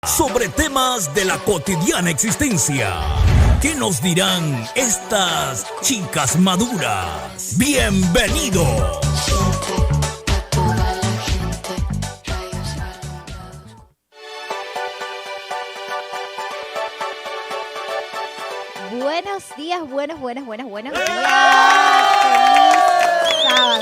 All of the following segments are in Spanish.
sobre temas de la cotidiana existencia. ¿Qué nos dirán estas chicas maduras? ¡Bienvenido! Buenos días, buenos días. Feliz sábado.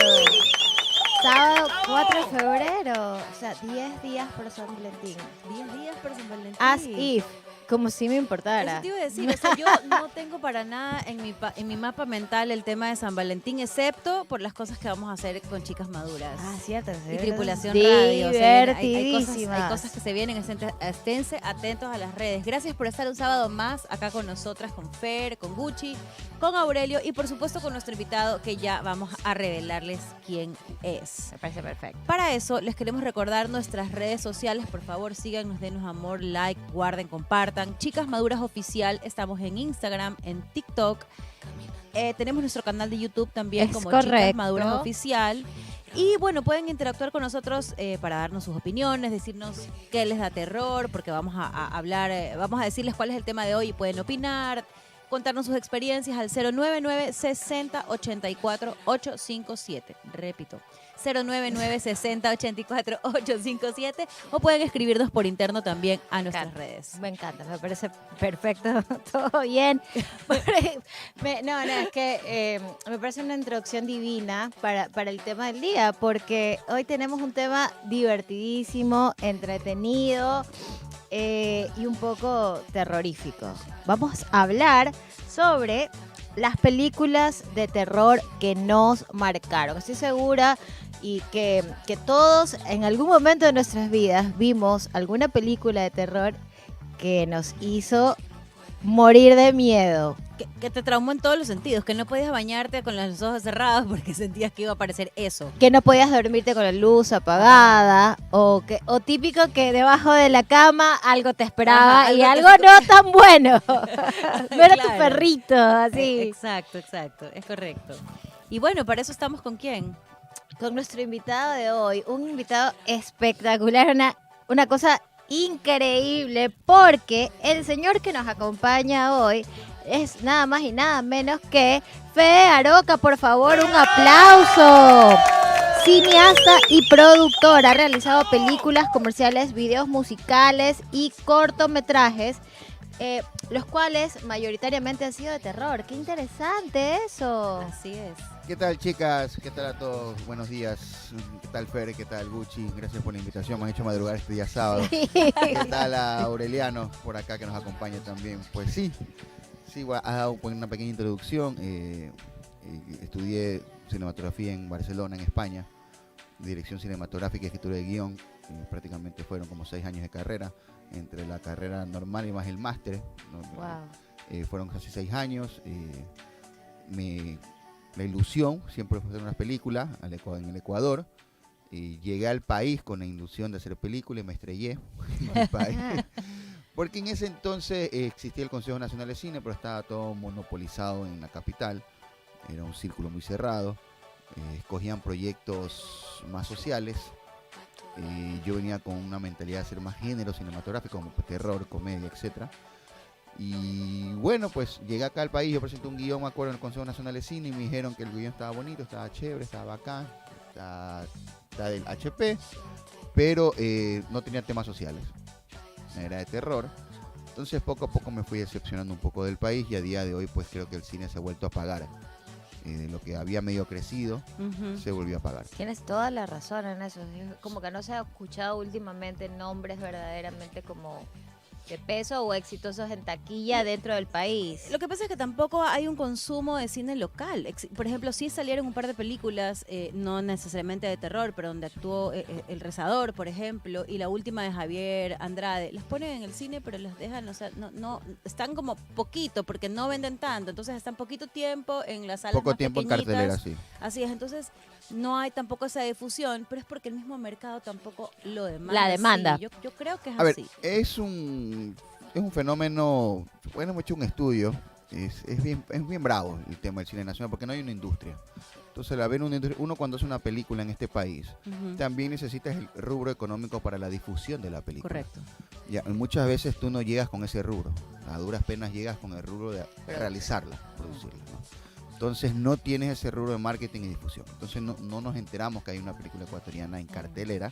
Sábado 4 de febrero. O sea, 10 días por San Valentín. 10 días por San Valentín. As if. Como si me importara. Eso te iba a decir, o sea, yo no tengo para nada en mi mapa mental el tema de San Valentín, excepto por las cosas que vamos a hacer con chicas maduras. Ah, cierto. Y Tripulación Radio. O sea, Divertidísimas. hay cosas que se vienen, esténse atentos a las redes. Gracias por estar un sábado más acá con nosotras, con Fer, con Gucci, con Aurelio y por supuesto con nuestro invitado que ya vamos a revelarles quién es. Me parece perfecto. Para eso les queremos recordar nuestras redes sociales. Por favor, síganos, denos amor, like, guarden, compartan. Chicas Maduras Oficial, estamos en Instagram, en TikTok. Tenemos nuestro canal de YouTube también como Chicas Maduras Oficial. Y bueno, pueden interactuar con nosotros para darnos sus opiniones, decirnos qué les da terror, porque vamos a hablar, vamos a decirles cuál es el tema de hoy y pueden opinar, contarnos sus experiencias al 099 60 84 857. Repito, 099 60 84 857 o pueden escribirnos por interno también a nuestras redes. Me encanta, me parece perfecto, todo bien. Es que me parece una introducción divina para el tema del día, porque hoy tenemos un tema divertidísimo, entretenido y un poco terrorífico. Vamos a hablar sobre las películas de terror que nos marcaron. Estoy segura y que todos en algún momento de nuestras vidas vimos alguna película de terror que nos hizo morir de miedo. Que te traumó en todos los sentidos, que no podías bañarte con los ojos cerrados porque sentías que iba a aparecer eso. Que no podías dormirte con la luz apagada, o típico que debajo de la cama algo te esperaba. Ajá, y algo no tan bueno. No era tu perrito, así. Exacto, es correcto. Y bueno, para eso estamos ¿con quién? Con nuestro invitado de hoy, un invitado espectacular, una cosa increíble, porque el señor que nos acompaña hoy es nada más y nada menos que Fede Aroca. Por favor, un aplauso. Cineasta y productor, ha realizado películas, comerciales, videos musicales y cortometrajes, los cuales mayoritariamente han sido de terror. ¡Qué interesante eso! Así es. ¿Qué tal, chicas? ¿Qué tal a todos? Buenos días. ¿Qué tal, Fer? ¿Qué tal, Gucci? Gracias por la invitación. Me han hecho madrugar este día sábado. Sí. ¿Qué tal a Aureliano por acá que nos acompaña también? Pues sí, ha dado una pequeña introducción. Estudié cinematografía en Barcelona, en España. Dirección cinematográfica y escritura de guión. Prácticamente fueron como 6 años de carrera, entre la carrera normal y más el máster. Wow. Fueron casi 6 años. La ilusión siempre fue hacer unas películas en el Ecuador. Y llegué al país con la ilusión de hacer películas y me estrellé en el país. Porque en ese entonces existía el Consejo Nacional de Cine, pero estaba todo monopolizado en la capital. Era un círculo muy cerrado. Escogían proyectos más sociales. Yo venía con una mentalidad de hacer más género cinematográfico, como terror, comedia, etcétera. Y bueno, pues llegué acá al país, yo presenté un guión, me acuerdo, en el Consejo Nacional de Cine y me dijeron que el guión estaba bonito, estaba chévere, estaba bacán, está del HP, pero no tenía temas sociales, era de terror. Entonces poco a poco me fui decepcionando un poco del país y a día de hoy pues creo que el cine se ha vuelto a apagar. De lo que había medio crecido, se volvió a apagar. Tienes toda la razón en eso. Como que no se ha escuchado últimamente nombres verdaderamente como de peso o exitosos en taquilla dentro del país. Lo que pasa es que tampoco hay un consumo de cine local. Por ejemplo, sí salieron un par de películas, no necesariamente de terror, pero donde actuó El Rezador, por ejemplo, y la última de Javier Andrade. Las ponen en el cine, pero las dejan, o sea, no están como poquito, porque no venden tanto, entonces están poquito tiempo en las salas poco más tiempo pequeñitas. En cartelera, sí. Así es, entonces no hay tampoco esa difusión, pero es porque el mismo mercado tampoco lo demanda. La demanda. Sí, yo creo que es A ver, así. es un fenómeno, bueno, hemos hecho un estudio, es bien bravo el tema del cine nacional, porque no hay una industria. Entonces, la ver uno cuando hace una película en este país, Ujú. también necesitas el rubro económico para la difusión de la película. Correcto. Ya, y muchas veces tú no llegas con ese rubro. A duras penas llegas con el rubro de realizarla, producirla, ¿no? Entonces no tienes ese rubro de marketing y difusión. Entonces no nos enteramos que hay una película ecuatoriana en cartelera.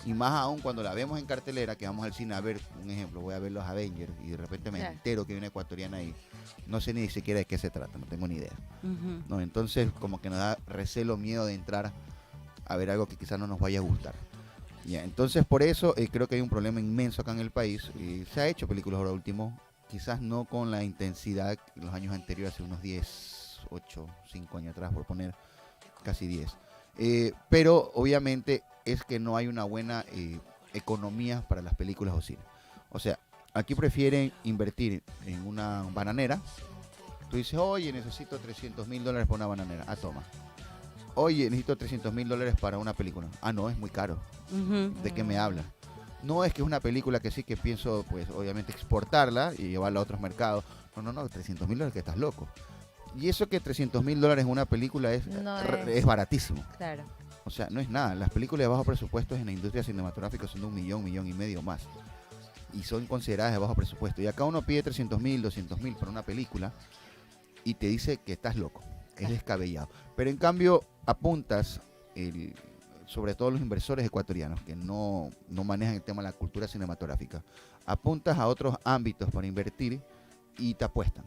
Y más aún cuando la vemos en cartelera, que vamos al cine a ver, un ejemplo, voy a ver los Avengers y de repente me Claro. entero que hay una ecuatoriana ahí. No sé ni siquiera de qué se trata, no tengo ni idea. Ujú. ¿No? Entonces como que nos da recelo, miedo de entrar a ver algo que quizás no nos vaya a gustar. Ya, entonces por eso creo que hay un problema inmenso acá en el país. Se ha hecho películas ahora último, quizás no con la intensidad que en los años anteriores, hace unos 10, 8, 5 años atrás, por poner casi 10. Pero obviamente es que no hay una buena economía para las películas o cine. O sea, aquí prefieren invertir en una bananera. Tú dices, oye, necesito $300,000 para una bananera. Ah, toma. Oye, necesito $300,000 para una película. Ah, no, es muy caro. Ujú. ¿De qué me habla? No es que es una película que sí que pienso, pues obviamente exportarla y llevarla a otros mercados. No, $300,000 que estás loco. Y eso que $300,000 en una película No es baratísimo. Claro. O sea, no es nada. Las películas de bajo presupuesto en la industria cinematográfica son de 1,000,000, 1,500,000 más. Y son consideradas de bajo presupuesto. Y acá uno pide 300,000, 200,000 por una película y te dice que estás loco, que es descabellado. Pero en cambio apuntas, sobre todo los inversores ecuatorianos que no manejan el tema de la cultura cinematográfica, apuntas a otros ámbitos para invertir y te apuestan.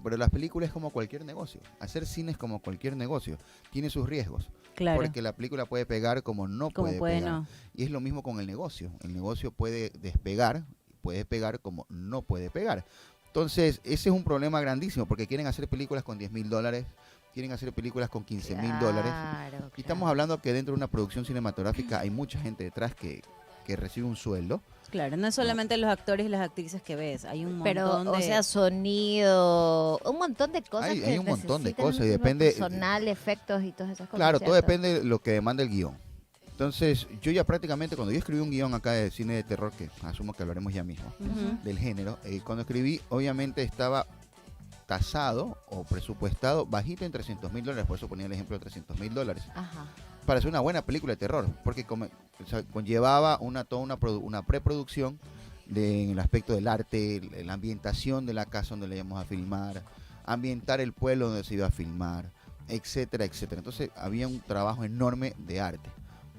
Pero las películas es como cualquier negocio. Hacer cine es como cualquier negocio. Tiene sus riesgos. Claro. Porque la película puede pegar como no Como puede puede, pegar. no. Y es lo mismo con el negocio. El negocio puede despegar, puede pegar como no puede pegar. Entonces, ese es un problema grandísimo porque quieren hacer películas con $10,000, quieren hacer películas con $15,000. Claro, Y estamos hablando que dentro de una producción cinematográfica hay mucha gente detrás que recibe un sueldo. Claro, no es solamente los actores y las actrices que ves, hay un Pero, montón de... o sea, sonido, un montón de cosas. Hay que un montón de necesitan cosas y un depende- personal, efectos y todas esas cosas. Claro, todo ¿cierto? depende de lo que demanda el guión. Entonces, yo ya prácticamente, cuando yo escribí un guión acá de cine de terror, que asumo que hablaremos ya mismo, Ujú. del género, cuando escribí, obviamente estaba tasado o presupuestado bajito en $300,000, por eso ponía el ejemplo de $300,000, Ajá. para hacer una buena película de terror, porque o sea, conllevaba toda una preproducción en el aspecto del arte, la ambientación de la casa donde le íbamos a filmar, ambientar el pueblo donde se iba a filmar, etcétera, etcétera. Entonces había un trabajo enorme de arte,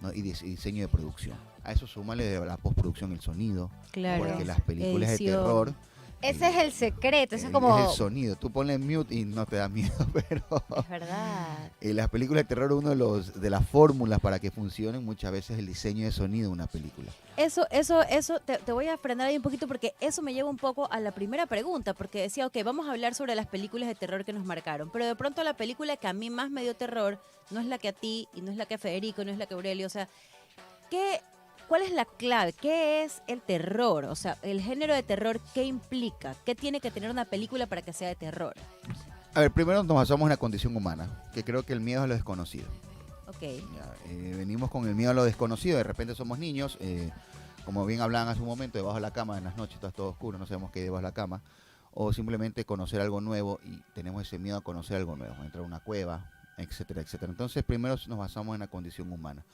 ¿no? y diseño de producción. A eso súmale de la postproducción el sonido, Claro. porque las películas Edición. de terror Ese es el secreto, ese es es como... el sonido. Tú pones mute y no te da miedo, pero Es verdad. las películas de terror, uno de las fórmulas para que funcionen muchas veces es el diseño de sonido de una película. Eso, te voy a frenar ahí un poquito porque eso me lleva un poco a la primera pregunta, porque decía, ok, vamos a hablar sobre las películas de terror que nos marcaron, pero de pronto la película que a mí más me dio terror no es la que a ti, y no es la que a Federico, no es la que a Aurelio, o sea, ¿cuál es la clave? ¿Qué es el terror? O sea, el género de terror, ¿qué implica? ¿Qué tiene que tener una película para que sea de terror? A ver, primero nos basamos en la condición humana, que creo que el miedo es a lo desconocido. Ok. Ya, venimos con el miedo a lo desconocido, de repente somos niños, como bien hablaban hace un momento, debajo de la cama, en las noches está todo oscuro, no sabemos qué hay debajo de la cama, o simplemente conocer algo nuevo y tenemos ese miedo a conocer algo nuevo, entrar a una cueva, etcétera, etcétera. Entonces primero nos basamos en la condición humana.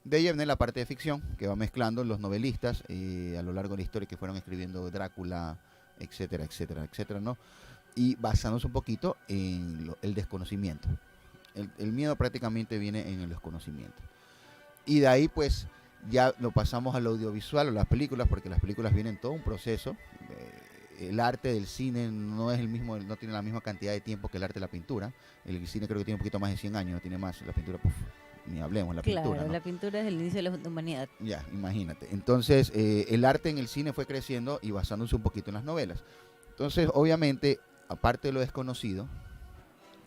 De ahí viene la parte de ficción, que va mezclando los novelistas a lo largo de la historia que fueron escribiendo Drácula, etcétera, etcétera, etcétera, ¿no? Y basándose un poquito en el desconocimiento. El miedo prácticamente viene en el desconocimiento. Y de ahí pues ya lo pasamos al audiovisual, a las películas, porque las películas vienen todo un proceso. El arte del cine no es el mismo, no tiene la misma cantidad de tiempo que el arte de la pintura. El cine creo que tiene un poquito más de 100 años, no tiene más. La pintura, pues, ni hablemos, la Claro, pintura, ¿no? la pintura es el inicio de la humanidad. Ya, imagínate. Entonces, el arte en el cine fue creciendo y basándose un poquito en las novelas. Entonces, obviamente, aparte de lo desconocido,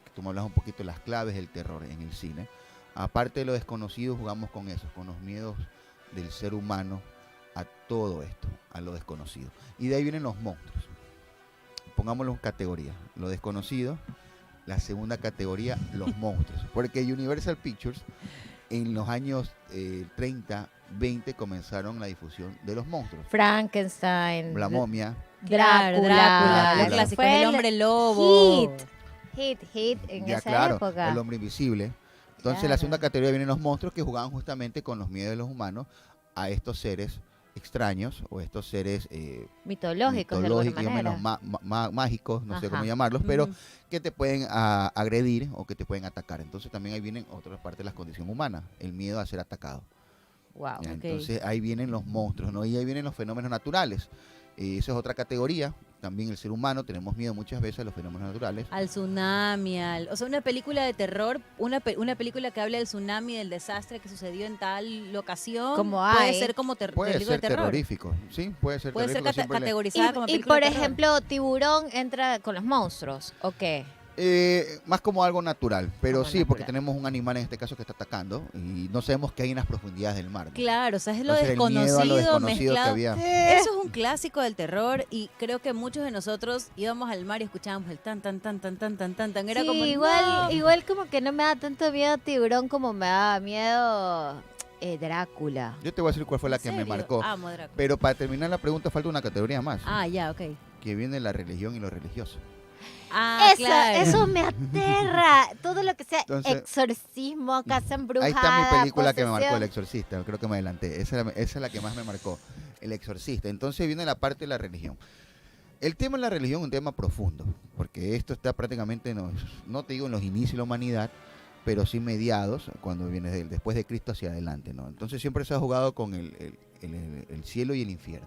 que tú me hablas un poquito de las claves del terror en el cine, aparte de lo desconocido, jugamos con eso, con los miedos del ser humano a todo esto, a lo desconocido. Y de ahí vienen los monstruos. Pongámoslo en categorías. Lo desconocido, la segunda categoría, los monstruos. Porque Universal Pictures en los años 30, 20 comenzaron la difusión de los monstruos. Frankenstein, La momia. Claro, Drácula, Drácula, los ese clásicos, fue el hombre lobo. hit. hit en Ya esa claro, época. El hombre invisible. Entonces la segunda categoría vienen los monstruos que jugaban justamente con los miedos de los humanos a estos seres extraños o estos seres Mitológicos, de alguna llámenlos manera. mágicos, no sé cómo Ajá. llamarlos, pero Ujú. que te pueden agredir o que te pueden atacar. Entonces también ahí vienen otras partes de la condición humana, el miedo a ser atacado. Wow. Ya, Ok. entonces ahí vienen los monstruos, ¿no? Y ahí vienen los fenómenos naturales. Esa es otra categoría. También el ser humano tenemos miedo muchas veces a los fenómenos naturales. Al tsunami, o sea, una película de terror, una película que habla del tsunami, del desastre que sucedió en tal locación, Como puede hay. ser como Puede película ser de terror. terrorífico, sí, puede ser Puede ser terrorífico. siempre le- categorizada como Y película por de terror. ejemplo, Tiburón entra con los monstruos, ¿o qué? Más como algo natural, pero Como sí, porque natural. tenemos un animal en este caso que está atacando y no sabemos qué hay en las profundidades del mar, ¿no? Claro, o sea, es lo Entonces, el miedo a lo desconocido desconocido que mezclado. había. Eso es un clásico del terror y creo que muchos de nosotros íbamos al mar y escuchábamos el tan tan tan tan tan tan tan tan. Era Sí, como igual, no. igual como que no me da tanto miedo Tiburón como me da miedo Drácula. Yo te voy a decir cuál fue la ¿En que me serio? marcó. Amo a Drácula. Pero para terminar la pregunta falta una categoría más, Ah, ya, ok. que viene la religión y lo religioso. Ah, claro. Eso me aterra. Todo lo que sea Entonces, exorcismo, casa embrujada, Ahí está mi película que me marcó, posesión. El Exorcista. Creo que me adelanté. Esa es la que más me marcó, El Exorcista. Entonces viene la parte de la religión. El tema de la religión es un tema profundo, porque esto está prácticamente, no te digo en los inicios de la humanidad, pero sí mediados, cuando viene después de Cristo hacia adelante, ¿no? Entonces siempre se ha jugado con el cielo y el infierno.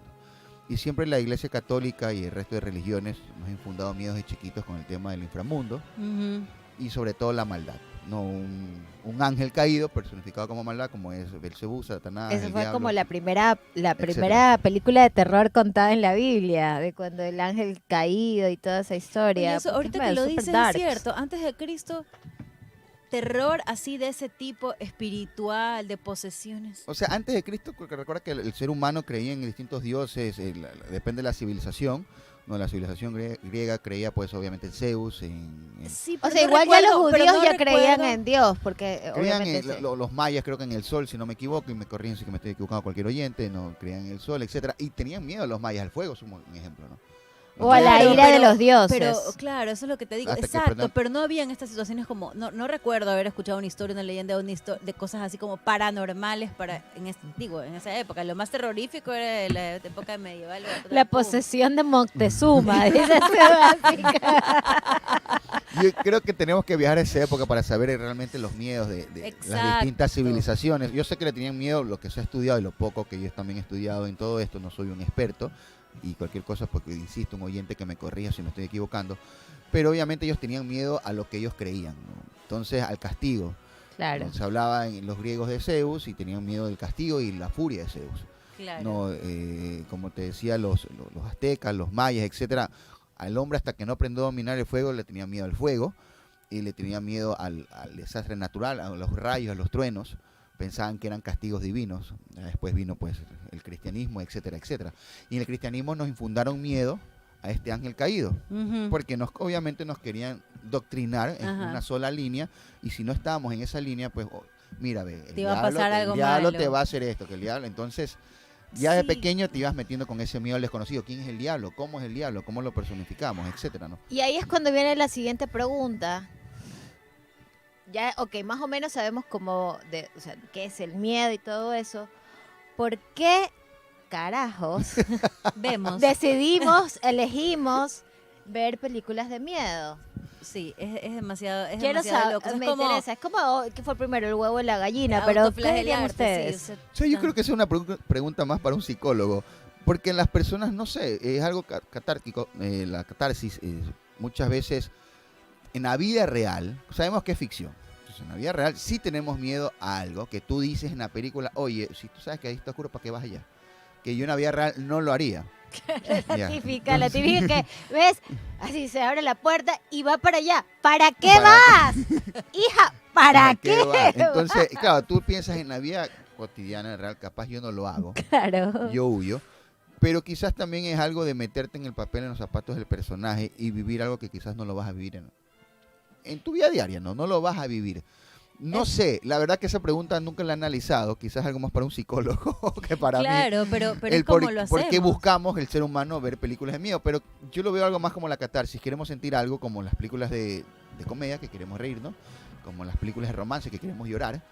Y siempre la Iglesia Católica y el resto de religiones nos han infundado miedos de chiquitos con el tema del inframundo Ujú. y sobre todo la maldad. No un ángel caído personificado como maldad, como es Belcebú, Satanás, Esa el fue diablo. como la primera película de terror contada en la Biblia, de cuando el ángel caído y toda esa Oye, historia. eso, porque ahorita es que lo súper dices es darks. cierto. Antes de Cristo, terror así de ese tipo espiritual, de posesiones. O sea, antes de Cristo, porque recuerda que el ser humano creía en distintos dioses, depende de la civilización. No, la civilización griega creía, pues, obviamente en Zeus, Sí, O pero sea, no igual ya los recuerdo- pero judíos no ya creían recuerdo- en Dios, porque creían obviamente sí. los mayas, creo que en el sol, si no me equivoco, y me corrigen si que me estoy equivocando cualquier oyente, no creían en el sol, etcétera, y tenían miedo los mayas al fuego, es un ejemplo, ¿no? O a la Claro, ira de pero- los dioses. Pero claro, eso es lo que te digo. Hasta que Exacto, aprendan- pero no habían estas situaciones como, no recuerdo haber escuchado una historia, una leyenda, de cosas así como paranormales en esa época. Lo más terrorífico era de la época medieval. La posesión de Moctezuma, dice Sebastián. Yo creo que tenemos que viajar a esa época para saber realmente los miedos de las Exacto. distintas civilizaciones. Yo sé que le tenían miedo lo que se ha estudiado y lo poco que yo también he estudiado en todo esto, no soy un experto y cualquier cosa, porque insisto, un oyente que me corrija si me estoy equivocando, pero obviamente ellos tenían miedo a lo que ellos creían, ¿no? Entonces al castigo. Claro. Se hablaba en los griegos de Zeus y tenían miedo del castigo y la furia de Zeus. Claro. No, como te decía, los aztecas, los mayas, etcétera, al hombre hasta que no aprendió a dominar el fuego le tenía miedo al fuego y le tenía miedo al desastre natural, a los rayos, a los truenos. Pensaban que eran castigos divinos. Después vino pues el cristianismo, etcétera, etcétera. Y en el cristianismo nos infundaron miedo a este ángel caído, Ujú. porque obviamente nos querían doctrinar en Ajá. una sola línea, y si no estábamos en esa línea, pues mira, ve, Te iba a pasar algo el diablo malo. te va a hacer esto, que el diablo, entonces ya de Sí. pequeño te ibas metiendo con ese miedo al desconocido. ¿Quién es el diablo? ¿Cómo es el diablo? ¿Cómo lo personificamos? Etcétera, ¿no? Y ahí es cuando viene la siguiente pregunta. Ya, ok, más o menos sabemos cómo, o sea, qué es el miedo y todo eso. ¿Por qué carajos Vemos. elegimos ver películas de miedo? Sí, es demasiado, es Quiero demasiado saber, loco. Es me como interesa. Es como, ¿qué fue primero, el huevo o la gallina? Pero, ¿qué dirían autoflagelarte, ustedes? sí, o sea, O sea, yo creo que esa es una pregunta más para un psicólogo, porque en las personas, no sé, es algo catártico, la catarsis, muchas veces en la vida real, sabemos que es ficción. Entonces, en la vida real sí tenemos miedo a algo que tú dices en la película, oye, si tú sabes que ahí está oscuro, ¿para qué vas allá? Que yo en la vida real no lo haría. Ya, La típica que, ¿ves? Así se abre la puerta y va para allá. ¿Para qué ¿Para vas? Hija, ¿para qué? vas? Entonces, claro, tú piensas en la vida cotidiana, real, capaz yo no lo hago, Claro. yo huyo, pero quizás también es algo de meterte en el papel, en los zapatos del personaje y vivir algo que quizás no lo vas a vivir en tu vida diaria, no lo vas a vivir. No sé, la verdad que esa pregunta nunca la he analizado, quizás algo más para un psicólogo que para mí. Claro, pero El es como lo por qué hacemos. buscamos el ser humano ver películas de miedo, pero yo lo veo algo más como la catarsis. Queremos sentir algo como las películas de comedia, que queremos reírnos, como las películas de romance, que queremos llorar.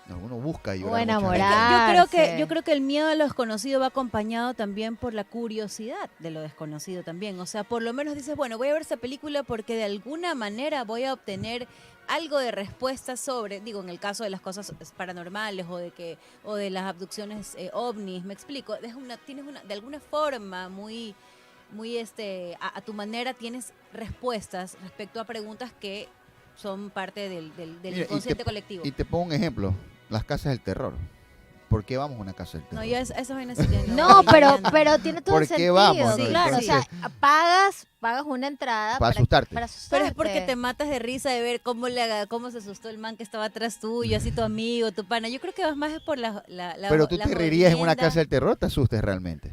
No, uno busca llorar. O muchas veces. enamorar. Yo creo que el miedo a lo desconocido va acompañado también por la curiosidad de lo desconocido también. O sea, por lo menos dices, bueno, voy a ver esa película porque de alguna manera voy a obtener algo de respuesta sobre, digo, en el caso de las cosas paranormales o de las abducciones ovnis, me explico, de alguna forma muy a tu manera tienes respuestas respecto a preguntas que son parte del Mira, inconsciente colectivo. Y te pongo un ejemplo, las casas del terror. ¿Por qué vamos a una casa del terror? No, yo esa vaina sí que No, no. pero tiene todo ¿Por el qué sentido. vamos, no? Claro, Entonces- o sea, pagas una entrada Para asustarte. para Pero es porque asustarte. te matas de risa de ver cómo se asustó el man que estaba atrás tuyo, así tu amigo, tu pana. Yo creo que vas más es por la Pero tú la te reirías en una jodienda. casa del terror o te asustes realmente.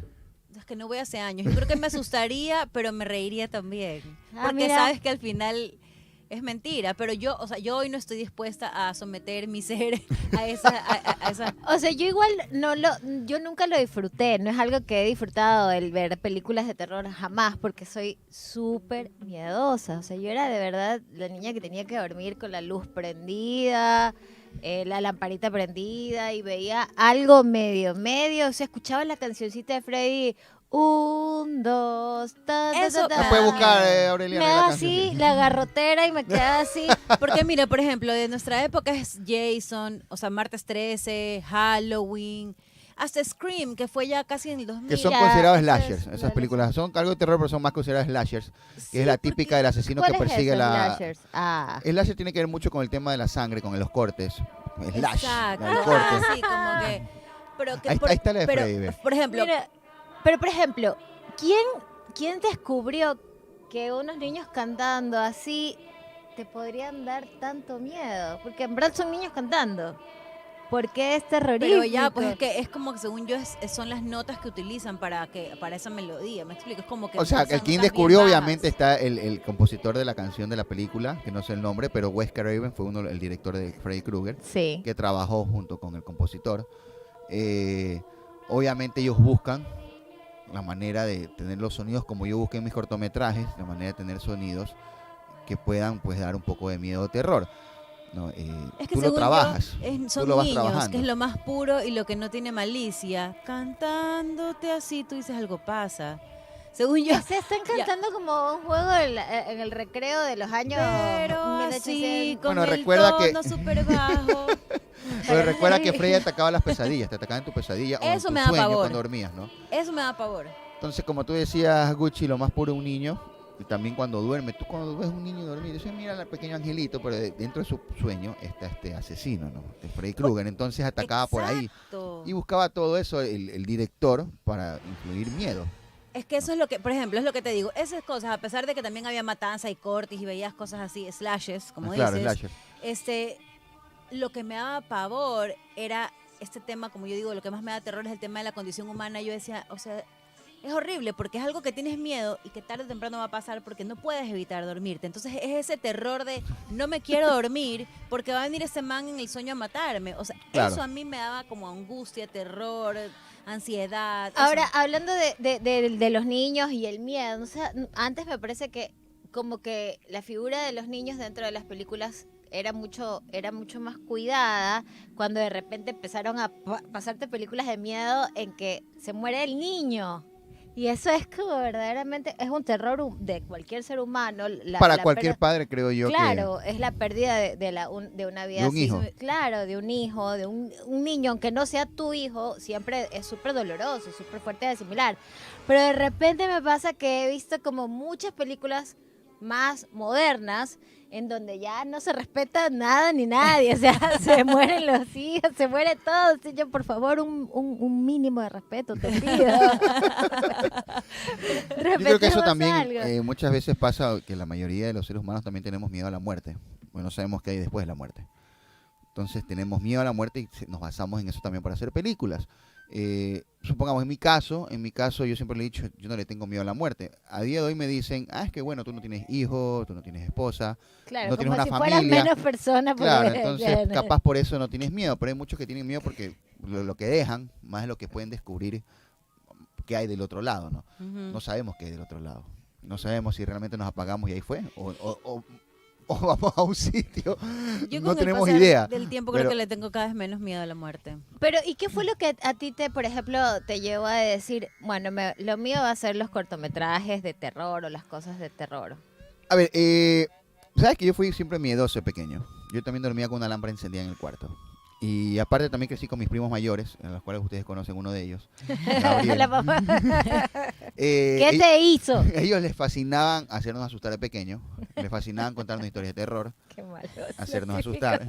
Es que no voy hace años. Yo creo que me asustaría, pero me reiría también. Ah, Porque mira. sabes que al final es mentira. Pero yo hoy no estoy dispuesta a someter mi ser a esa. O sea, yo igual yo nunca lo disfruté, no es algo que he disfrutado el ver películas de terror jamás, porque soy súper miedosa. O sea, yo era de verdad la niña que tenía que dormir con la luz prendida, la lamparita prendida y veía algo medio, o sea, escuchaba la cancioncita de Freddy, 1, 2, Eso La puede buscar, Aureliana. me la da canción. así la garrotera y me quedaba así. Porque mira, por ejemplo, de nuestra época es Jason, o sea, Martes 13, Halloween, hasta Scream, que fue ya casi en el 2000. Que son Ya, considerados eso es slashers. lo Esas de películas son algo de terror, pero son más consideradas slashers. Que Sí, es la porque- típica del asesino que ¿Cuál es persigue eso, la... slashers? Ah. El slasher tiene que ver mucho con el tema de la sangre, con los cortes. Slash, Exacto. el corte. Sí, como que. Pero que Ahí está la de pero, Freddy, ve. por ejemplo, Mira, pero por ejemplo, ¿quién descubrió que unos niños cantando así te podrían dar tanto miedo? Porque en verdad son niños cantando. ¿Por qué es terrorífico? pero ya, pues es que es como que según yo son las notas que utilizan para esa melodía. Me explico, es como que. O sea, usan el quien notas descubrió bien obviamente bajas. está el compositor de la canción de la película, que no sé el nombre, pero Wes Craven fue el director de Freddy Krueger, Sí. que trabajó junto con el compositor. Obviamente ellos buscan la manera de tener los sonidos como yo busqué en mis cortometrajes, la manera de tener sonidos que puedan pues dar un poco de miedo o terror. ¿No? Es que tú lo según trabajas, yo, tú son lo vas niños, trabajando. que es lo más puro y lo que no tiene malicia. Cantándote así, tú dices algo pasa. Según yo. O sea, están cantando como un juego en el recreo de los años Pero 1800. así, con Bueno, el recuerda que- tono súper bajo. Pero recuerda que Freddy atacaba las pesadillas, te atacaba en tu pesadilla o en Eso tu me da sueño pavor. cuando dormías, ¿no? Eso me da pavor. Entonces, como tú decías, Gucci, lo más puro de un niño, y también cuando duerme, tú cuando ves un niño dormir, dices, mira al pequeño angelito, pero dentro de su sueño está este asesino, ¿no? De Freddy Krueger. Entonces atacaba por ahí. Exacto. Y buscaba todo eso el director para influir miedo. Es que eso es lo que, por ejemplo, es lo que te digo. Esas cosas, a pesar de que también había matanza y cortes y veías cosas así, slashes, como Claro, dices. slasher. Lo que me daba pavor era este tema, como yo digo, lo que más me da terror es el tema de la condición humana. Yo decía, o sea, es horrible porque es algo que tienes miedo y que tarde o temprano va a pasar porque no puedes evitar dormirte. Entonces es ese terror de no me quiero dormir porque va a venir ese man en el sueño a matarme. O sea, Claro. eso a mí me daba como angustia, terror, ansiedad. Ahora, eso. hablando de los niños y el miedo, o sea, antes me parece que como que la figura de los niños dentro de las películas era mucho más cuidada cuando de repente empezaron a pasarte películas de miedo en que se muere el niño. Y eso es como verdaderamente, es un terror de cualquier ser humano. Para la cualquier padre, creo yo Claro, es la pérdida de una vida De un así. hijo. Claro, de un hijo, de un niño, aunque no sea tu hijo, siempre es súper doloroso, súper fuerte de asimilar. Pero de repente me pasa que he visto como muchas películas más modernas en donde ya no se respeta nada ni nadie, o sea, se mueren los hijos, se muere todo. Así yo, por favor, un mínimo de respeto, te pido. Yo creo que eso Respetemos también algo. muchas veces pasa que la mayoría de los seres humanos también tenemos miedo a la muerte. Bueno, no sabemos qué hay después de la muerte. Entonces tenemos miedo a la muerte y nos basamos en eso también para hacer películas. Supongamos, en mi caso yo siempre le he dicho, yo no le tengo miedo a la muerte. A día de hoy me dicen, es que bueno, tú no tienes hijos, tú no tienes esposa, Claro, no tienes como una si fueras familia. menos persona. Claro, Porque, entonces capaz por eso no tienes miedo, pero hay muchos que tienen miedo porque lo que dejan, más es lo que pueden descubrir qué hay del otro lado, ¿no? Ujú. No sabemos qué hay del otro lado. No sabemos si realmente nos apagamos y ahí fue, o vamos a un sitio, Yo no con el tenemos pasar idea. del tiempo creo Pero, que le tengo cada vez menos miedo a la muerte. Pero, ¿y qué fue lo que a ti por ejemplo, te llevó a decir, bueno, lo mío va a ser los cortometrajes de terror o las cosas de terror? a ver, sabes que yo fui siempre miedoso de pequeño. Yo también dormía con una lámpara encendida en el cuarto. Y aparte también crecí con mis primos mayores, en los cuales ustedes conocen uno de ellos, Gabriel. La papá. Eh, ¿Qué e- te hizo? ellos les fascinaban hacernos asustar de pequeño, les fascinaban contarnos historias de terror, Qué malo. hacernos asustar.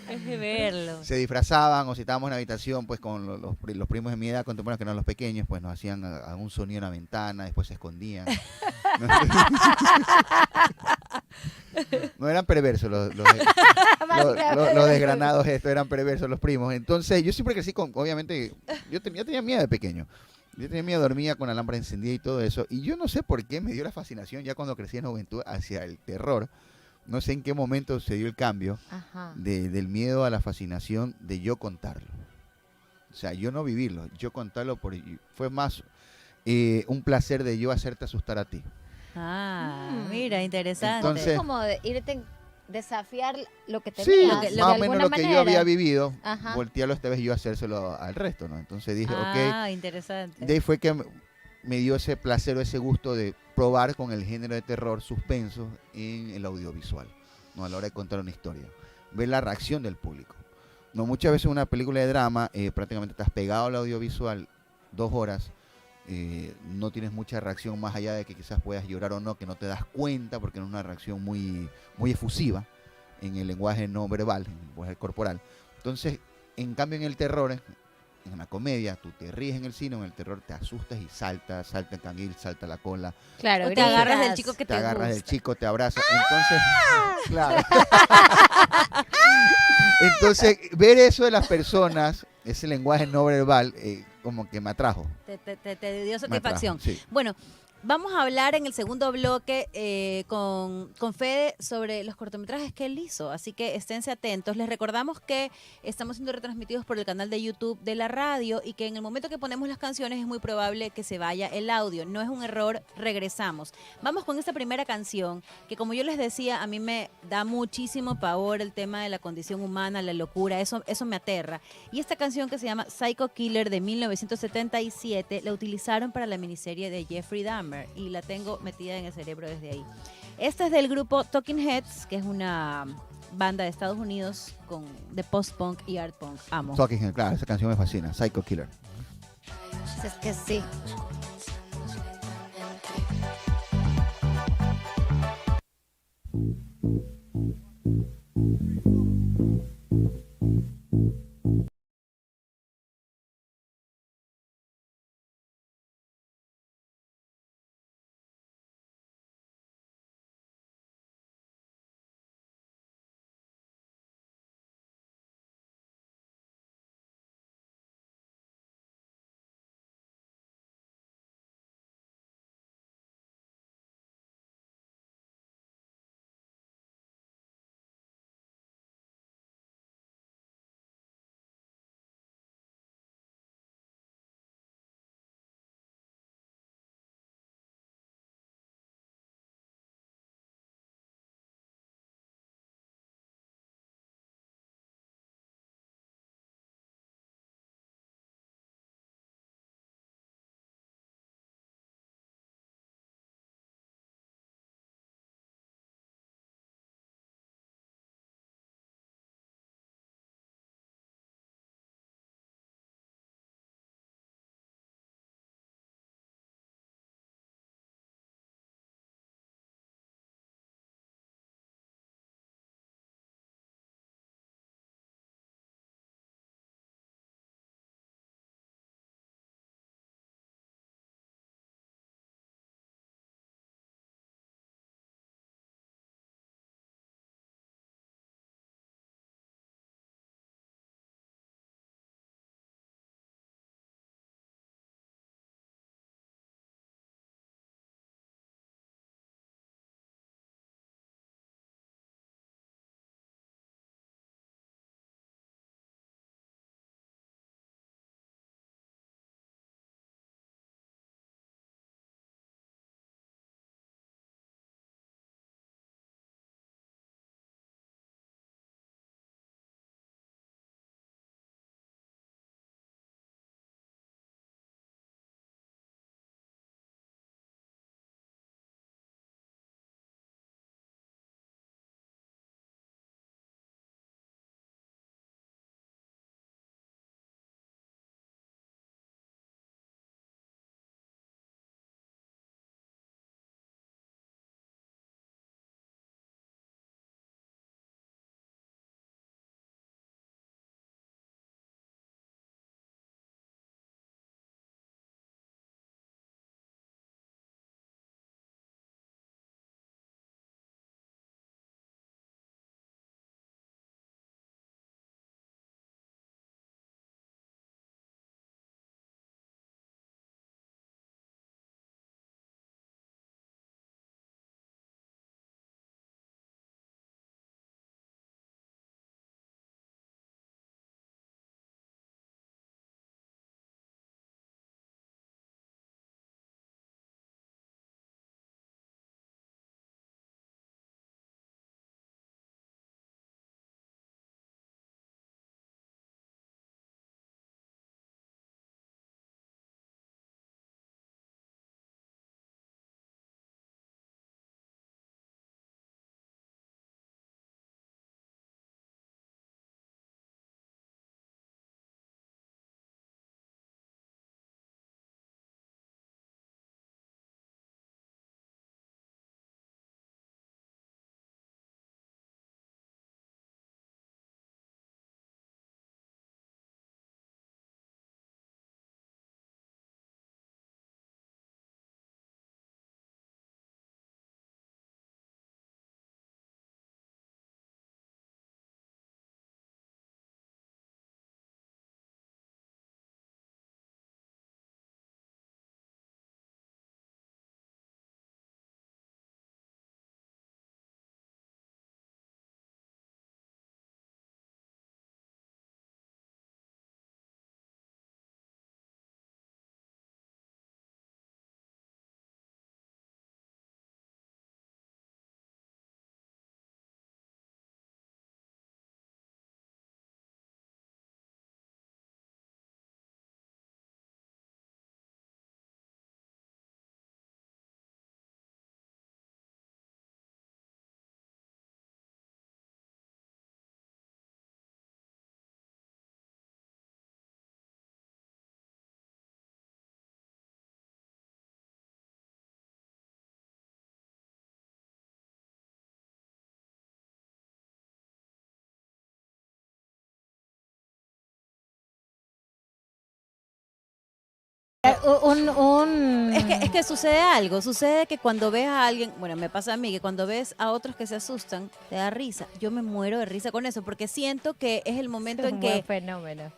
Es de verlo. Se disfrazaban o si estábamos en la habitación pues con los primos de mi edad contemporánea que no eran los pequeños, pues nos hacían algún sonido en la ventana, después se escondían. No eran perversos los desgranados estos, eran perversos los primos. Entonces yo siempre crecí con, obviamente, yo tenía miedo de pequeño. Yo tenía miedo, dormía con la lámpara encendida y todo eso. Y yo no sé por qué me dio la fascinación ya cuando crecí en la juventud hacia el terror. No sé en qué momento se dio el cambio Ajá. del miedo a la fascinación de yo contarlo. O sea, yo no vivirlo, yo contarlo fue más un placer de yo hacerte asustar a ti. Mira, interesante. Entonces- Como de irte desafiar lo que Sí, tenías. lo que- de más o menos alguna lo que yo manera. había vivido, Ajá. voltearlo esta vez yo hacérselo al resto, ¿no? Entonces dije, ok, Interesante. de ahí fue que me dio ese placer o ese gusto de probar con el género de terror suspenso en el audiovisual, ¿no? A la hora de contar una historia, ver la reacción del público. No, muchas veces una película de drama, prácticamente estás pegado al audiovisual 2 horas, no tienes mucha reacción más allá de que quizás puedas llorar o no, que no te das cuenta porque no es una reacción muy, muy efusiva en el lenguaje no verbal, en el lenguaje corporal. Entonces, en cambio en el terror, en la comedia, tú te ríes en el cine, en el terror te asustas y salta el canguil, salta la cola, Claro, O te agarras del gritas. chico que te te agarras del gusta. chico, te abraza. Entonces, claro. Entonces, ver eso de las personas, ese lenguaje no verbal, como que me atrajo. Te dio me satisfacción. atrajo, sí. Bueno, vamos a hablar en el segundo bloque con Fede sobre los cortometrajes que él hizo, así que esténse atentos. Les recordamos que estamos siendo retransmitidos por el canal de YouTube de la radio y que en el momento que ponemos las canciones es muy probable que se vaya el audio. No es un error, regresamos. Vamos con esta primera canción que, como yo les decía, a mí me da muchísimo pavor el tema de la condición humana, la locura, eso me aterra. Y esta canción que se llama Psycho Killer de 1977 la utilizaron para la miniserie de Jeffrey Dahmer y la tengo metida en el cerebro desde ahí. Esta es del grupo Talking Heads, que es una banda de Estados Unidos de post-punk y art punk. Amo. Talking Head, claro, esa canción me fascina, Psycho Killer. Es que sí. Es que sucede algo, sucede que cuando ves a alguien, bueno, me pasa a mí, que cuando ves a otros que se asustan, te da risa. Yo me muero de risa con eso, porque siento que es el momento en que... fenómeno.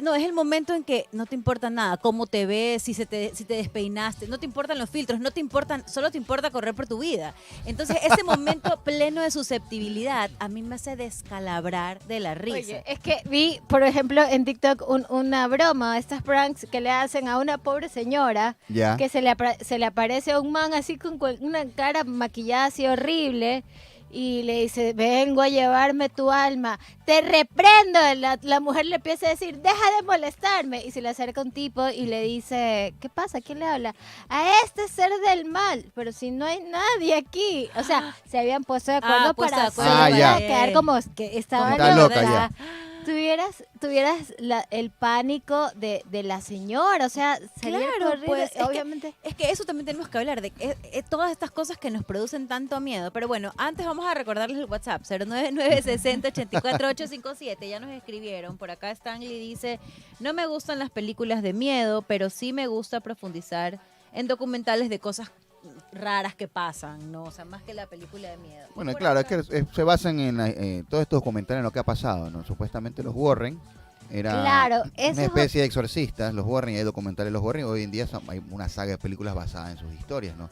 No, es el momento en que no te importa nada, cómo te ves, si te despeinaste, no te importan los filtros, no te importan, solo te importa correr por tu vida. Entonces, ese momento pleno de susceptibilidad a mí me hace descalabrar de la risa. Oye, es que vi, por ejemplo, en TikTok una broma, estas pranks que le hacen a una pobre señora, Ya. que se le aparece a un man así con una cara maquillada así horrible. Y le dice, vengo a llevarme tu alma, te reprendo. La mujer le empieza a decir, deja de molestarme. Y se le acerca un tipo y le dice, ¿qué pasa? ¿Quién le habla? A este ser del mal, pero si no hay nadie aquí. O sea, se habían puesto de acuerdo puesto para de acuerdo para para que- quedar como que estaban Está loca locas. ya. Tuvieras el pánico de la señora, o sea, salir Claro, corriendo, pues, es que- obviamente. Es que eso también tenemos que hablar, de todas estas cosas que nos producen tanto miedo. Pero bueno, antes vamos a recordarles el WhatsApp, 09960-84857. Ya nos escribieron. Por acá Stanley dice, no me gustan las películas de miedo, pero sí me gusta profundizar en documentales de cosas raras que pasan, ¿no? O sea, más que la película de miedo. Bueno, Por claro, acá- es que se basan en todos estos documentales en lo que ha pasado, ¿no? Supuestamente los Warren era Claro, eso una es especie de exorcistas, los Warren, y hay documentales de los Warren, hoy en día hay una saga de películas basadas en sus historias, ¿no?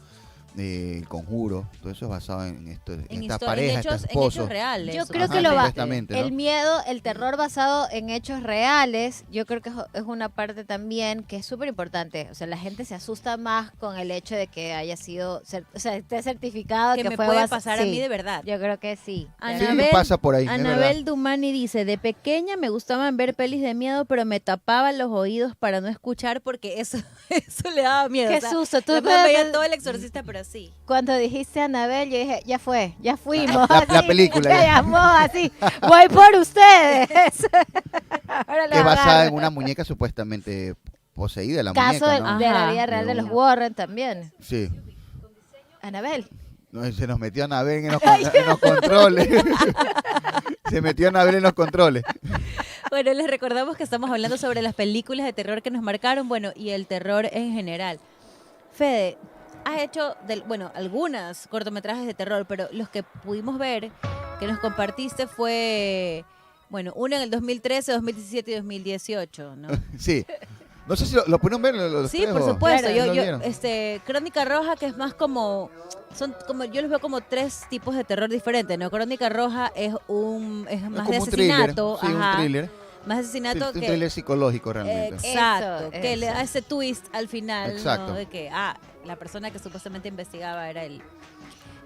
El Conjuro, todo eso es basado en esta pareja, estos en hechos esposos. reales. Yo creo Ajá, que lo va. supuestamente, ¿no? El miedo, el terror basado en hechos reales, yo creo que es una parte también que es súper importante. O sea, la gente se asusta más con el hecho de que haya sido, o sea, esté certificado que que me fue puede bas- pasar a sí, mí de verdad. Yo creo que sí. Sí, Anabel- pasa por ahí, es verdad. Anabel Dumani dice, de pequeña me gustaban ver pelis de miedo, pero me tapaba los oídos para no escuchar porque eso, eso le daba miedo. Qué O sea, susto. Tú la mamá veía todo el exorcista, pero así. cuando dijiste Anabel, yo dije, ya fue, ya fuimos. La así, película, Me ya. llamó así, voy por ustedes. Ahora Que es lo basada agarro. en una muñeca supuestamente poseída, la Caso muñeca, ¿no? de la Ajá. vida real de los Uno. Warren también. Sí. Anabel. No, se nos metió Anabel en los controles. Se metió Anabel en los controles. Bueno, les recordamos que estamos hablando sobre las películas de terror que nos marcaron, bueno, y el terror en general. Fede, has hecho, algunas cortometrajes de terror, pero los que pudimos ver, que nos compartiste fue, bueno, uno en el 2013, 2017 y 2018, ¿no? Sí. No sé si lo pudieron ver los Sí, tres, por o- supuesto. ¿no Yo, lo yo, vieron? Crónica Roja, que es más como, yo los veo como tres tipos de terror diferentes, ¿no? Crónica Roja es Es más como de un thriller, asesinato, sí, un ajá, thriller. más de Sí, asesinato un que thriller psicológico realmente. exacto, Eso, que le eso. da ese twist al final, Exacto. ¿no? De que la persona que supuestamente investigaba era el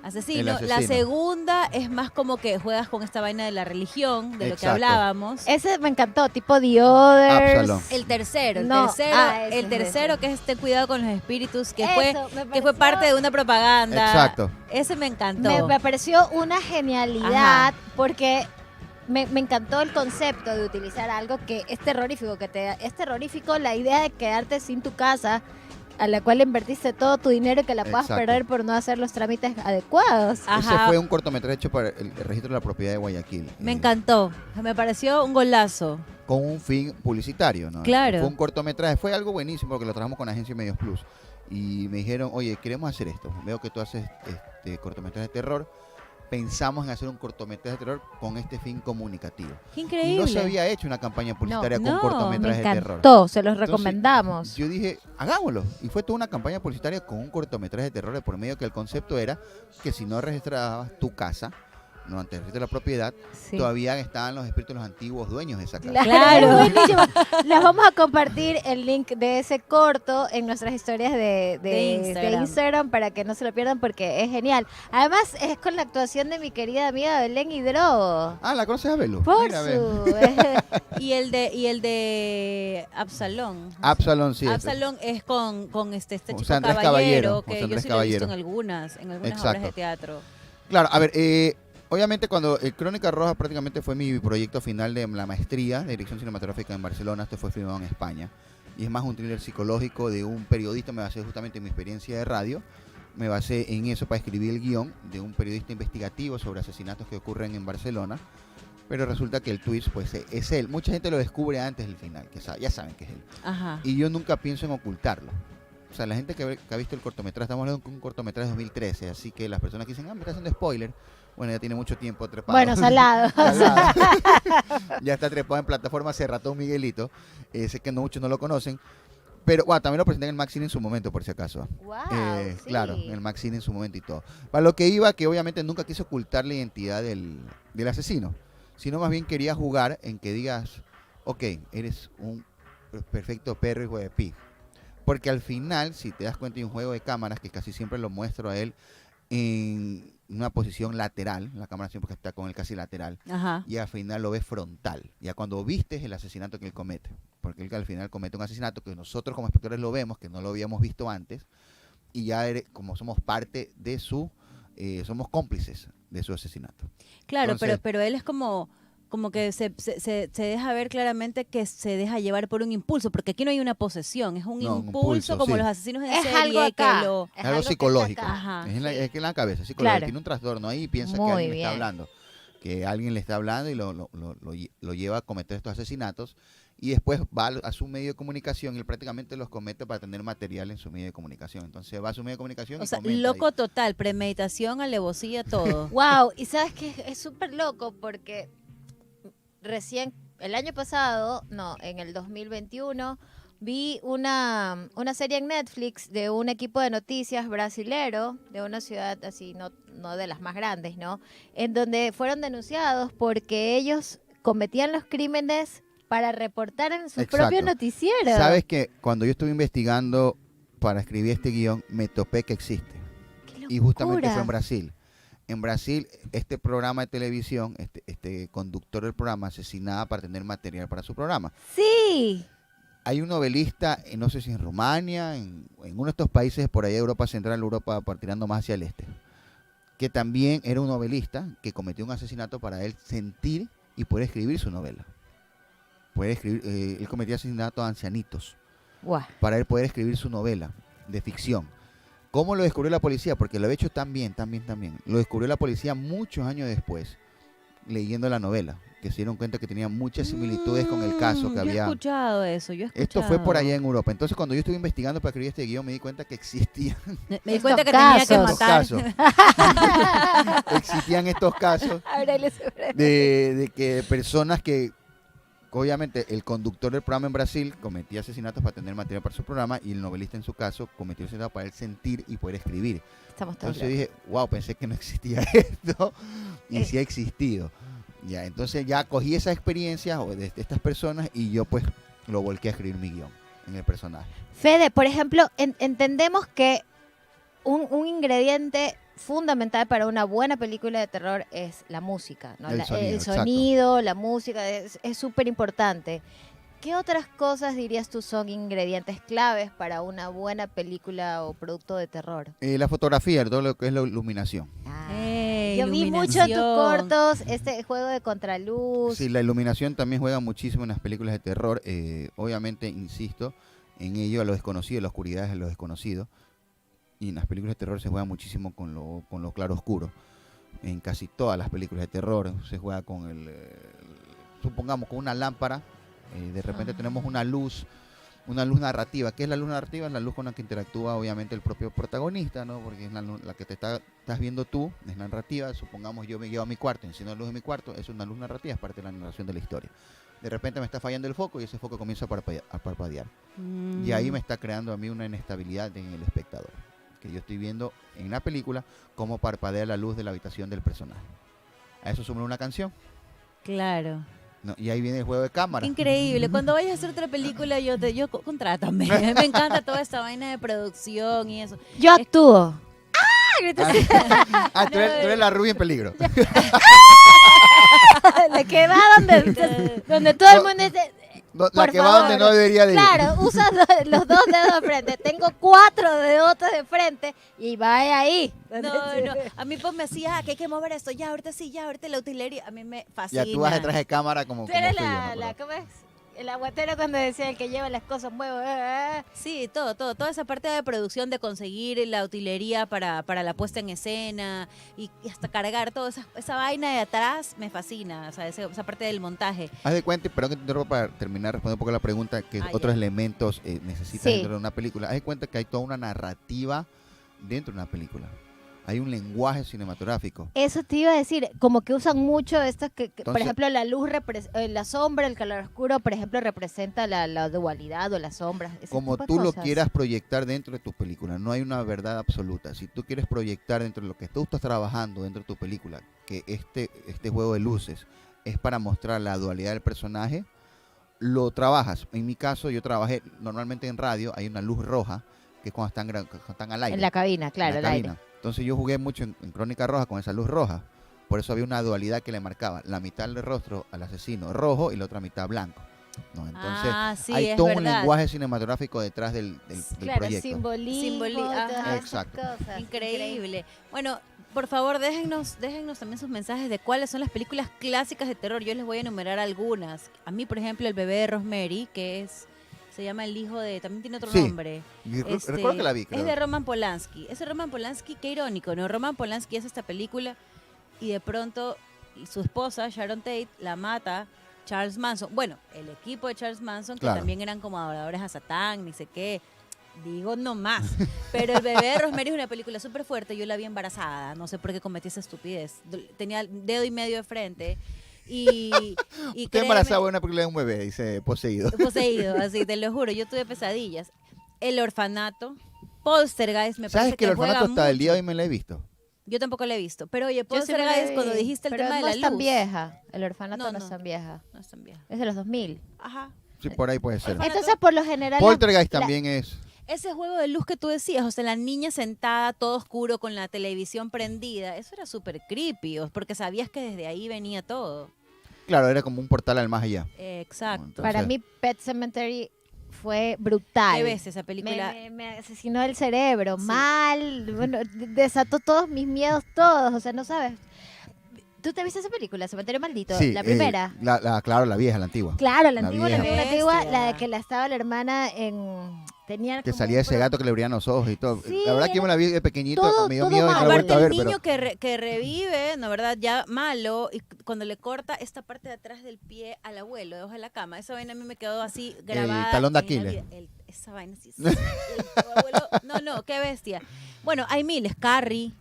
El asesino. La asesino. segunda es más como que juegas con esta vaina de la religión, de lo que Exacto. hablábamos. Ese me encantó, tipo The Others. Absalom. El tercero, No, el ese, tercero ese. que es ten cuidado con los espíritus, que Eso, fue me que fue pareció- parte de una propaganda. Exacto. Ese me encantó. Me pareció una genialidad Ajá. porque me encantó el concepto de utilizar algo que es terrorífico, es terrorífico la idea de quedarte sin tu casa a la cual invertiste todo tu dinero y que la puedas Exacto. perder por no hacer los trámites adecuados. Ajá. Ese fue un cortometraje hecho para el registro de la propiedad de Guayaquil. Me encantó. Me pareció un golazo. Con un fin publicitario, ¿no? Claro. Fue un cortometraje, fue algo buenísimo porque lo trabajamos con la agencia Medios Plus. Y me dijeron, oye, queremos hacer esto. Veo que tú haces cortometraje de terror. Pensamos en hacer un cortometraje de terror con este fin comunicativo. Qué Y increíble. no se había hecho una campaña publicitaria no, con Me cortometraje de terror. encantó, se los Entonces, recomendamos. Yo dije, hagámoslo. Y fue toda una campaña publicitaria con un cortometraje de terror de por medio que el concepto era que si no registrabas tu casa, no ante el registro de la propiedad, Sí. todavía estaban los espíritus de los antiguos dueños de esa casa. Claro. es buenísimo. Les vamos a compartir el link de ese corto en nuestras historias de Instagram para que no se lo pierdan porque es genial. Además, es con la actuación de mi querida amiga Belén Hidrobo. Ah, ¿la conoces a Belu? Por Mira, ve. su... Y el de Absalón. Absalón, sí. Absalón es con este Con chico José Andrés Caballero, Caballero, que José yo Andrés sí lo he visto Caballero. en algunas Exacto. obras de teatro. Claro, a ver, obviamente cuando Crónica Roja prácticamente fue mi proyecto final de la maestría de dirección cinematográfica en Barcelona, esto fue filmado en España. Y es más un thriller psicológico de un periodista, me basé justamente en mi experiencia de radio, me basé en eso para escribir el guión de un periodista investigativo sobre asesinatos que ocurren en Barcelona. pero resulta que el twist pues es él. Mucha gente lo descubre antes del final, que ya saben que es él. Ajá. Y yo nunca pienso en ocultarlo. O sea, la gente que ha visto el cortometraje, estamos hablando de un cortometraje de 2013, así que las personas que dicen, me está haciendo spoiler, bueno, ya tiene mucho tiempo trepado. Bueno, salado. Salado. Ya está trepado en plataforma hace rato Miguelito, sé que muchos no lo conocen, pero bueno, también lo presenté en el Maxine en su momento, por si acaso. Wow, sí. Claro, en el Maxine en su momento y todo. Para lo que iba, que obviamente nunca quiso ocultar la identidad del asesino, sino más bien quería jugar en que digas, ok, eres un perfecto perro hijo de pi. Porque al final, si te das cuenta, hay un juego de cámaras que casi siempre lo muestro a él en una posición lateral. La cámara siempre está con él casi lateral. Ajá. Y al final lo ves frontal. Ya cuando viste el asesinato que él comete. Porque él al final comete un asesinato que nosotros como espectadores lo vemos, que no lo habíamos visto antes. Y ya como somos parte de somos cómplices de su asesinato. Claro, Entonces, pero él es como que se deja ver claramente que se deja llevar por un impulso, porque aquí no hay una posesión, es un No, un impulso impulso, como sí. los asesinos en Es serie algo acá. que lo... Es algo psicológico. que está acá. Ajá. Es que en la cabeza, psicológico. Claro. Tiene un trastorno ahí y piensa Muy que alguien le está bien. hablando. Que alguien le está hablando y lo lleva a cometer estos asesinatos. Y después va a su medio de comunicación y él prácticamente los comete para tener material en su medio de comunicación. Entonces va a su medio de comunicación O y sea, comenta loco ahí. total, premeditación, alevosía, todo. Wow, y sabes que es súper loco porque recién, el año pasado, no, en el 2021, vi una serie en Netflix de un equipo de noticias brasilero, de una ciudad así, no de las más grandes, ¿no? En donde fueron denunciados porque ellos cometían los crímenes para reportar en sus Exacto. propios noticieros. Sabes que cuando yo estuve investigando para escribir este guión, me topé que existe. ¡Qué Y justamente locura! fue en Brasil. En Brasil, este programa de televisión, este conductor del programa asesinaba para tener material para su programa. Sí. Hay un novelista, no sé si en Rumania, en uno de estos países por allá de Europa Central, Europa tirando más hacia el este, que también era un novelista que cometió un asesinato para él sentir y poder escribir su novela. Él cometía asesinatos a ancianitos Guau. para él poder escribir su novela de ficción. ¿Cómo lo descubrió la policía? Porque lo había hecho tan bien. Lo descubrió la policía muchos años después, leyendo la novela, que se dieron cuenta que tenía muchas similitudes con el caso que Yo he había. escuchado eso, Esto fue por allá en Europa. Entonces, cuando yo estuve investigando para escribir este guión, me di cuenta que existían Me di cuenta que Estos tenía que casos. matar. existían estos casos Ábrele su breve. de que personas que, obviamente, el conductor del programa en Brasil cometía asesinatos para tener material para su programa y el novelista en su caso cometió asesinatos para él sentir y poder escribir. Estamos todos Entonces locos. dije, wow, pensé que no existía esto y sí ha existido. Ya, entonces ya cogí esa experiencia de estas personas y yo pues lo volqué a escribir mi guión en el personaje. Fede, por ejemplo, entendemos que un ingrediente fundamental para una buena película de terror es la música, ¿no? El sonido, exacto. Sonido, la música, es súper importante. ¿Qué otras cosas dirías tú son ingredientes claves para una buena película o producto de terror? La fotografía, todo lo que es la iluminación. Yo vi mucho en tus cortos este juego de contraluz. Sí, la iluminación también juega muchísimo en las películas de terror. Obviamente, insisto, en ello a lo desconocido, la oscuridad es a lo desconocido. Y en las películas de terror se juega muchísimo con lo claro oscuro. En casi todas las películas de terror se juega con supongamos, con una lámpara. De repente tenemos una luz narrativa. ¿Qué es la luz narrativa? Es la luz con la que interactúa obviamente el propio protagonista, ¿no? Porque es la que estás viendo tú, es la narrativa. Supongamos yo me llevo a mi cuarto, enciendo la luz de mi cuarto, es una luz narrativa, es parte de la narración de la historia. De repente me está fallando el foco y ese foco comienza a parpadear. Y ahí me está creando a mí una inestabilidad en el espectador. Que yo estoy viendo en la película cómo parpadea la luz de la habitación del personaje. A eso suma una canción. Claro. No, y ahí viene el juego de cámara. Qué increíble. Cuando vayas a hacer otra película, contrátame. Me encanta toda esta vaina de producción y eso. Yo actúo. Tú eres la rubia en peligro. La que va donde todo el mundo dice, La por que favor. va donde no debería de ir. claro, usa los dos dedos de frente. Tengo 4 dedotes de frente y va ahí. No. A mí pues me hacía que hay que mover esto. Ya, ahorita sí, ya, ahorita la utilería. A mí me fascina. Ya tú vas detrás de cámara como Tú eres soy yo, ¿no? la ¿cómo es? El aguatero cuando decía el que lleva las cosas mueve. Sí, toda esa parte de producción de conseguir la utilería para la puesta en escena y hasta cargar toda esa vaina de atrás me fascina, o sea, esa parte del montaje. Haz de cuenta, perdón que te interrumpa para terminar responder un poco la pregunta, que otros Ya. elementos necesitas Sí. dentro de una película. Haz de cuenta que hay toda una narrativa dentro de una película. Hay un lenguaje cinematográfico. Eso te iba a decir, como que usan mucho estas por Entonces- ejemplo, la luz, la sombra, el color oscuro, por ejemplo, representa la dualidad o las sombras. ese Como tipo de tú lo cosas. quieras proyectar dentro de tu película, no hay una verdad absoluta. Si tú quieres proyectar dentro de lo que tú estás trabajando dentro de tu película, que este juego de luces es para mostrar la dualidad del personaje, lo trabajas. En mi caso, yo trabajé normalmente en radio, hay una luz roja, que es cuando están al aire. En la cabina, claro, en la al aire. cabina. Entonces yo jugué mucho en Crónica Roja con esa luz roja. Por eso había una dualidad que le marcaba la mitad del rostro al asesino rojo y la otra mitad blanco. ¿No? Entonces Sí, hay es todo un verdad. lenguaje cinematográfico detrás del Claro, proyecto. simbolismo, Ajá. todas esas Exacto. cosas. Increíble. Bueno, por favor, déjennos también sus mensajes de cuáles son las películas clásicas de terror. Yo les voy a enumerar algunas. A mí, por ejemplo, El bebé de Rosemary, se llama El hijo de, también tiene otro Sí. nombre. Y recuerdo que la vi, creo. Es de Roman Polanski. Ese Roman Polanski, qué irónico, ¿no? Roman Polanski hace esta película y de pronto su esposa, Sharon Tate, la mata Charles Manson. Bueno, el equipo de Charles Manson, que Claro. también eran como adoradores a Satán, ni sé qué. Digo no más. Pero El bebé de Rosemary es una película súper fuerte. Yo la vi embarazada. No sé por qué cometí esa estupidez. Tenía el dedo y medio de frente. Y Usted créeme- embarazada ve una película de un bebé, dice poseído. poseído, así, te lo juro. Yo tuve pesadillas. El orfanato. Poltergeist me ¿Sabes parece que el juega orfanato hasta el día de hoy mucho. me la he visto? Yo tampoco la he visto. Pero oye, Yo sí me la Poltergeist, cuando vi, dijiste el pero tema de no la es tan luz. vieja. El orfanato No, no es no. tan vieja. No es tan vieja. Es de los 2000. Ajá. Sí, por ahí puede ser. Orfanato. Entonces, por lo general... Poltergeist la- también es... Ese juego de luz que tú decías, o sea, la niña sentada, todo oscuro, con la televisión prendida, eso era súper creepy, porque sabías que desde ahí venía todo. Claro, era como un portal al más allá. Exacto. Entonces- Para mí, Pet Cemetery fue brutal. ¿Qué ves esa película? Me asesinó el cerebro, Sí. mal, bueno, desató todos mis miedos, todos, o sea, no sabes. ¿Tú te viste esa película, Cementerio Maldito? Sí, la primera. claro, la vieja, la antigua. Claro, la la antigua, la vieja. antigua, Bestia. la de que la estaba la hermana en... Tenía Que como salía un ese gato que le brillan los ojos y todo. Sí, La verdad que yo me la vi de pequeñito, todo- me dio todo miedo y no mal. la he Aparte vuelto a el ver, niño pero... que revive, ¿no verdad? Ya malo, y cuando le corta esta parte de atrás del pie al abuelo, debajo de la cama, esa vaina a mí me quedó así grabada. talón de en la Aquiles. vida. Esa vaina sí. El abuelo, no, qué bestia. Bueno, hay miles. Carrie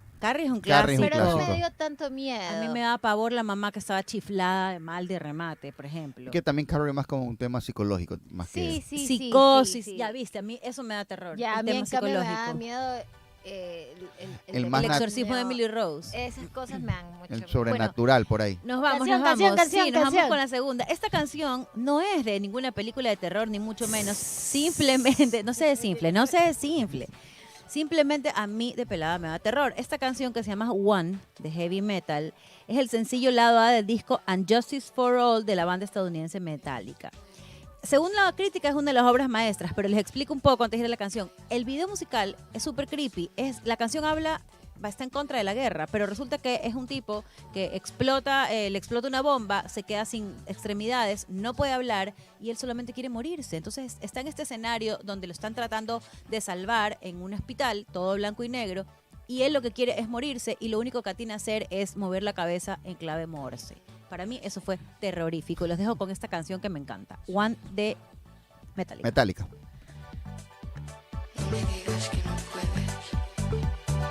es un Carrie es clásico. un Pero no clásico. me dio tanto miedo. A mí me daba pavor la mamá que estaba chiflada de mal de remate, por ejemplo. Que también Carrie más como un tema psicológico, más Sí, que... sí, Psicosis, sí. ya viste, a mí eso me da terror. Ya, a el mí tema en cambio me da psicológico. miedo El de más El nat- exorcismo de Emily Rose. Esas cosas me dan mucho el miedo. sobrenatural por ahí. Nos vamos, Canción, nos vamos. canción, Sí, nos vamos canción. con la segunda. Esta canción no es de ninguna película de terror, ni mucho menos. Simplemente, no se desinfle. Simplemente a mí de pelada me da terror. Esta canción que se llama One, de Heavy Metal, es el sencillo lado A del disco And Justice for All de la banda estadounidense Metallica. Según la crítica es una de las obras maestras, pero les explico un poco antes de ir a la canción. El video musical es súper creepy. La canción está en contra de la guerra, pero resulta que es un tipo que le explota una bomba, se queda sin extremidades, no puede hablar y él solamente quiere morirse. Entonces está en este escenario donde lo están tratando de salvar en un hospital, todo blanco y negro, y él lo que quiere es morirse y lo único que atina a hacer es mover la cabeza en clave Morse. Para mí eso fue terrorífico. Los dejo con esta canción que me encanta, One de Metallica. Metallica. No me digas que no puedes.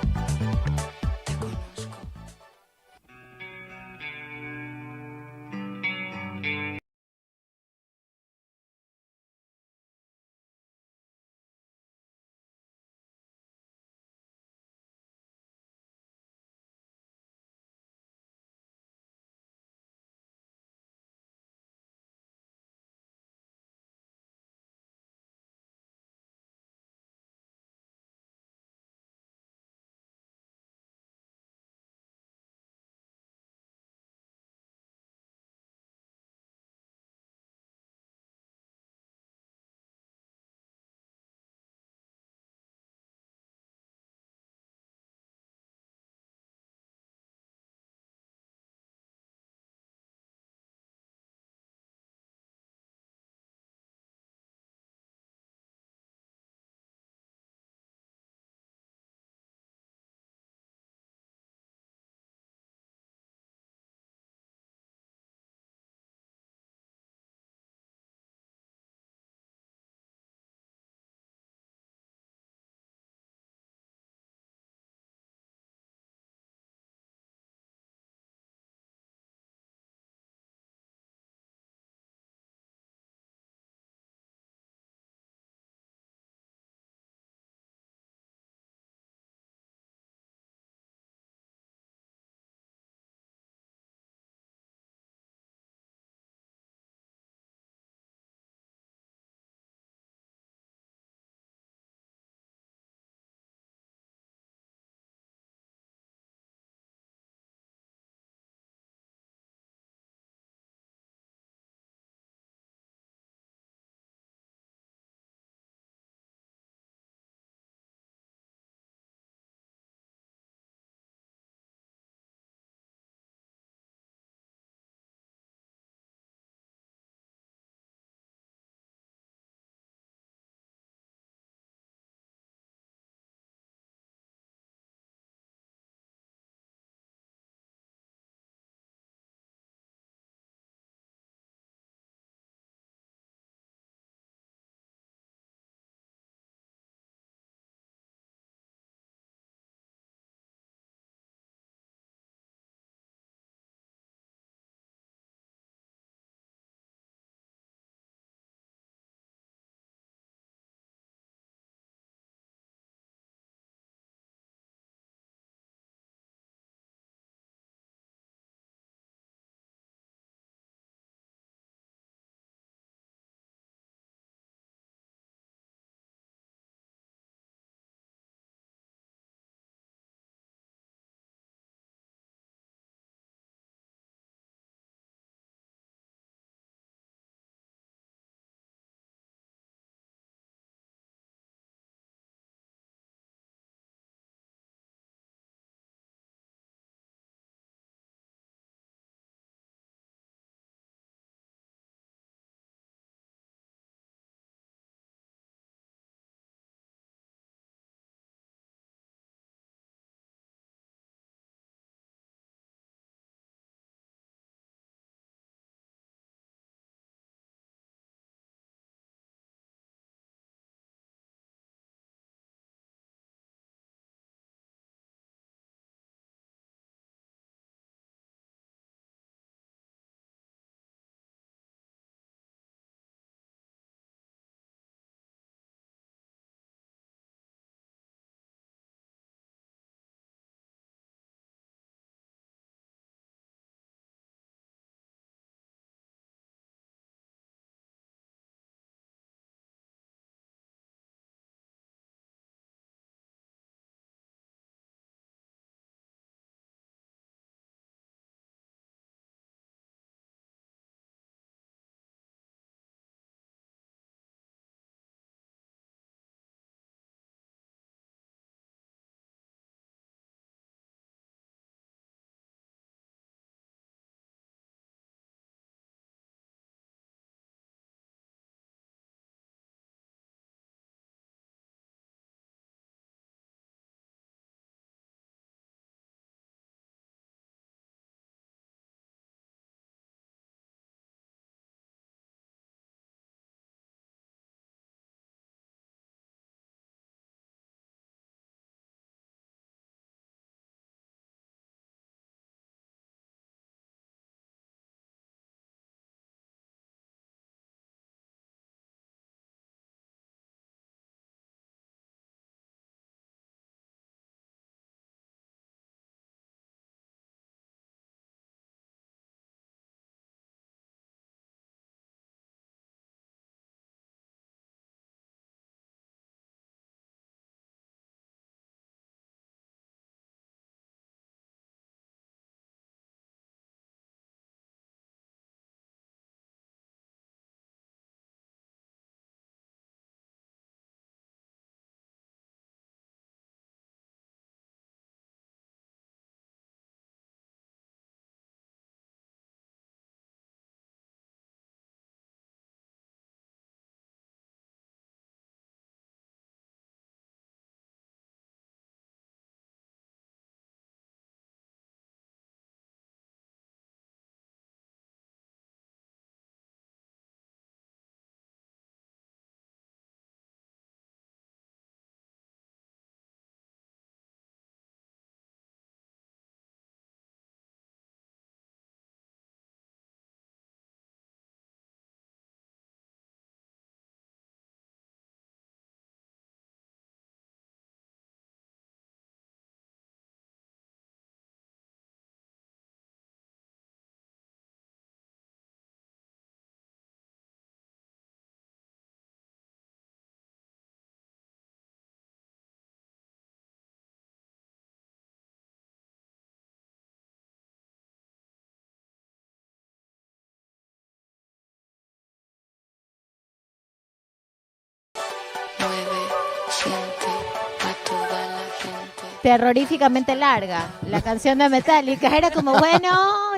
terroríficamente larga. La canción de Metallica era como, bueno,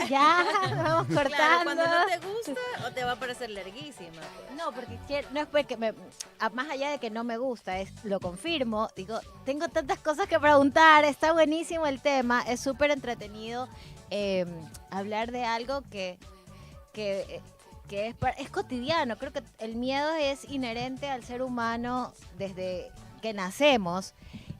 ya, vamos Claro, cortando. cuando no te gusta o te va a parecer larguísima. Pues. No, porque no es porque más allá de que no me gusta, lo confirmo. Digo, tengo tantas cosas que preguntar, está buenísimo el tema, es súper entretenido hablar de algo que es cotidiano. Creo que el miedo es inherente al ser humano desde que nacemos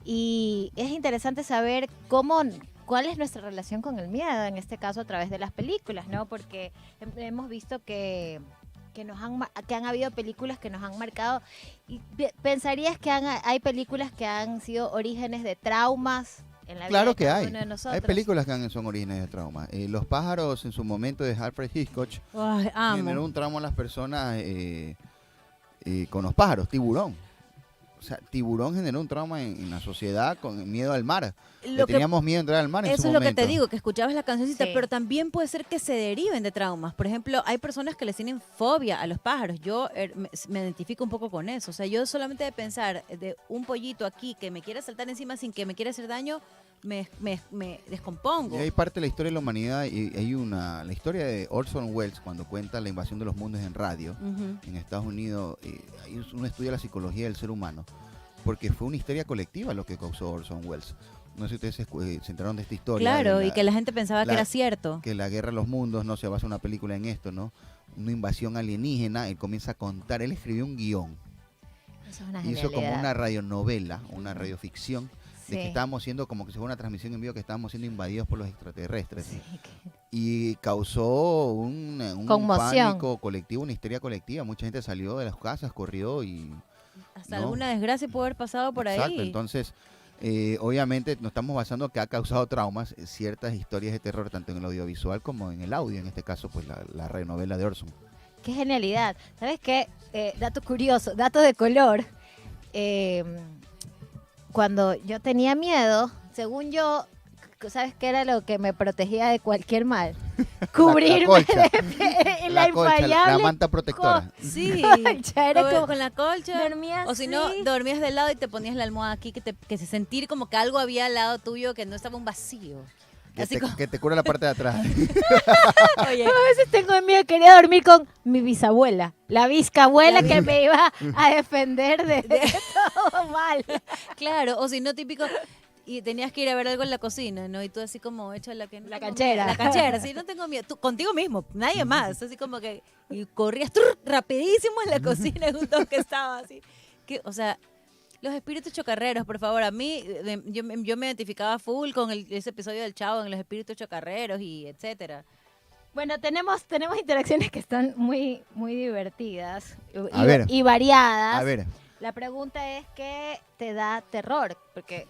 y es interesante saber cuál es nuestra relación con el miedo, en este caso a través de las películas, ¿no? Porque hemos visto que han habido películas que nos han marcado y pensarías que hay películas que han sido orígenes de traumas en la vida Claro de que cada hay. uno de nosotros. Hay películas que son orígenes de trauma. Los pájaros en su momento de Alfred Hitchcock Ay, generó amo. un trauma en las personas con los pájaros, Tiburón. O sea, Tiburón generó un trauma en la sociedad con el miedo al mar. Lo que- Teníamos miedo a entrar al mar en su Eso es lo que momento. te digo, que escuchabas la cancioncita, Sí. pero también puede ser que se deriven de traumas. Por ejemplo, hay personas que les tienen fobia a los pájaros. Yo me identifico un poco con eso. O sea, yo solamente de pensar de un pollito aquí que me quiere saltar encima sin que me quiera hacer daño, me descompongo. Y hay parte de la historia de la humanidad y hay la historia de Orson Welles cuando cuenta la invasión de los mundos en radio Ujú. en Estados Unidos. Hay un estudio de la psicología del ser humano porque fue una histeria colectiva lo que causó Orson Welles. No sé si ustedes se enteraron de esta historia. Claro, de y que la gente pensaba que la- era cierto. que la guerra de los mundos no se basa en una película en esto, ¿no? Una invasión alienígena. Él comienza a contar, él escribió un guión, Eso es una hizo como genialidad. una radionovela, una radioficción de Sí. que estábamos siendo como que si fuera una transmisión en vivo, que estábamos siendo invadidos por los extraterrestres. Sí, que- Y causó un Conmoción. pánico colectivo, una histeria colectiva. Mucha gente salió de las casas, corrió y... Hasta no. alguna desgracia puede haber pasado por Exacto, ahí. entonces obviamente nos estamos basando que ha causado traumas ciertas historias de terror, tanto en el audiovisual como en el audio, en este caso pues la radionovela de Orson. Qué genialidad. ¿Sabes qué? Dato curioso, dato de color. Cuando yo tenía miedo, según yo, ¿sabes qué era lo que me protegía de cualquier mal? Cubrirme colcha. de la colcha, la infallable manta protectora. Sí. colcha. Era como, con la colcha. dormía O si no, así. dormías de lado y te ponías la almohada aquí, que se sentir como que algo había al lado tuyo, que no estaba un vacío. Así como, Que te cura la parte de atrás. oye, A veces tengo miedo, quería dormir con mi bisabuela, la bisabuela que me iba a defender de todo mal. claro, o si no, típico, y tenías que ir a ver algo en la cocina, ¿no? Y tú así como hecha la que no La tengo canchera. miedo. La canchera, sí, no tengo miedo. Tú, contigo mismo, nadie más. Así como que, y corrías rapidísimo en la cocina en un toque estaba así. Que, o sea, los espíritus chocarreros, por favor. A mí, yo me identificaba full con ese episodio del Chavo en los espíritus chocarreros y etcétera. Bueno, tenemos interacciones que están muy, muy divertidas A ver. y variadas. A ver, La pregunta es, ¿qué te da terror? Porque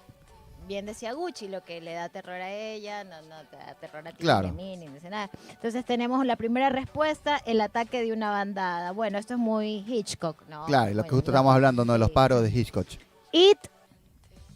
bien decía Gucci, lo que le da terror a ella no te da terror a ti, Claro. ni a mí, ni a nada. Entonces tenemos la primera respuesta, el ataque de una bandada. Bueno, esto es muy Hitchcock, ¿no? claro, lo Muy que justo estamos hablando, ¿no? De los sí. paros de Hitchcock. It,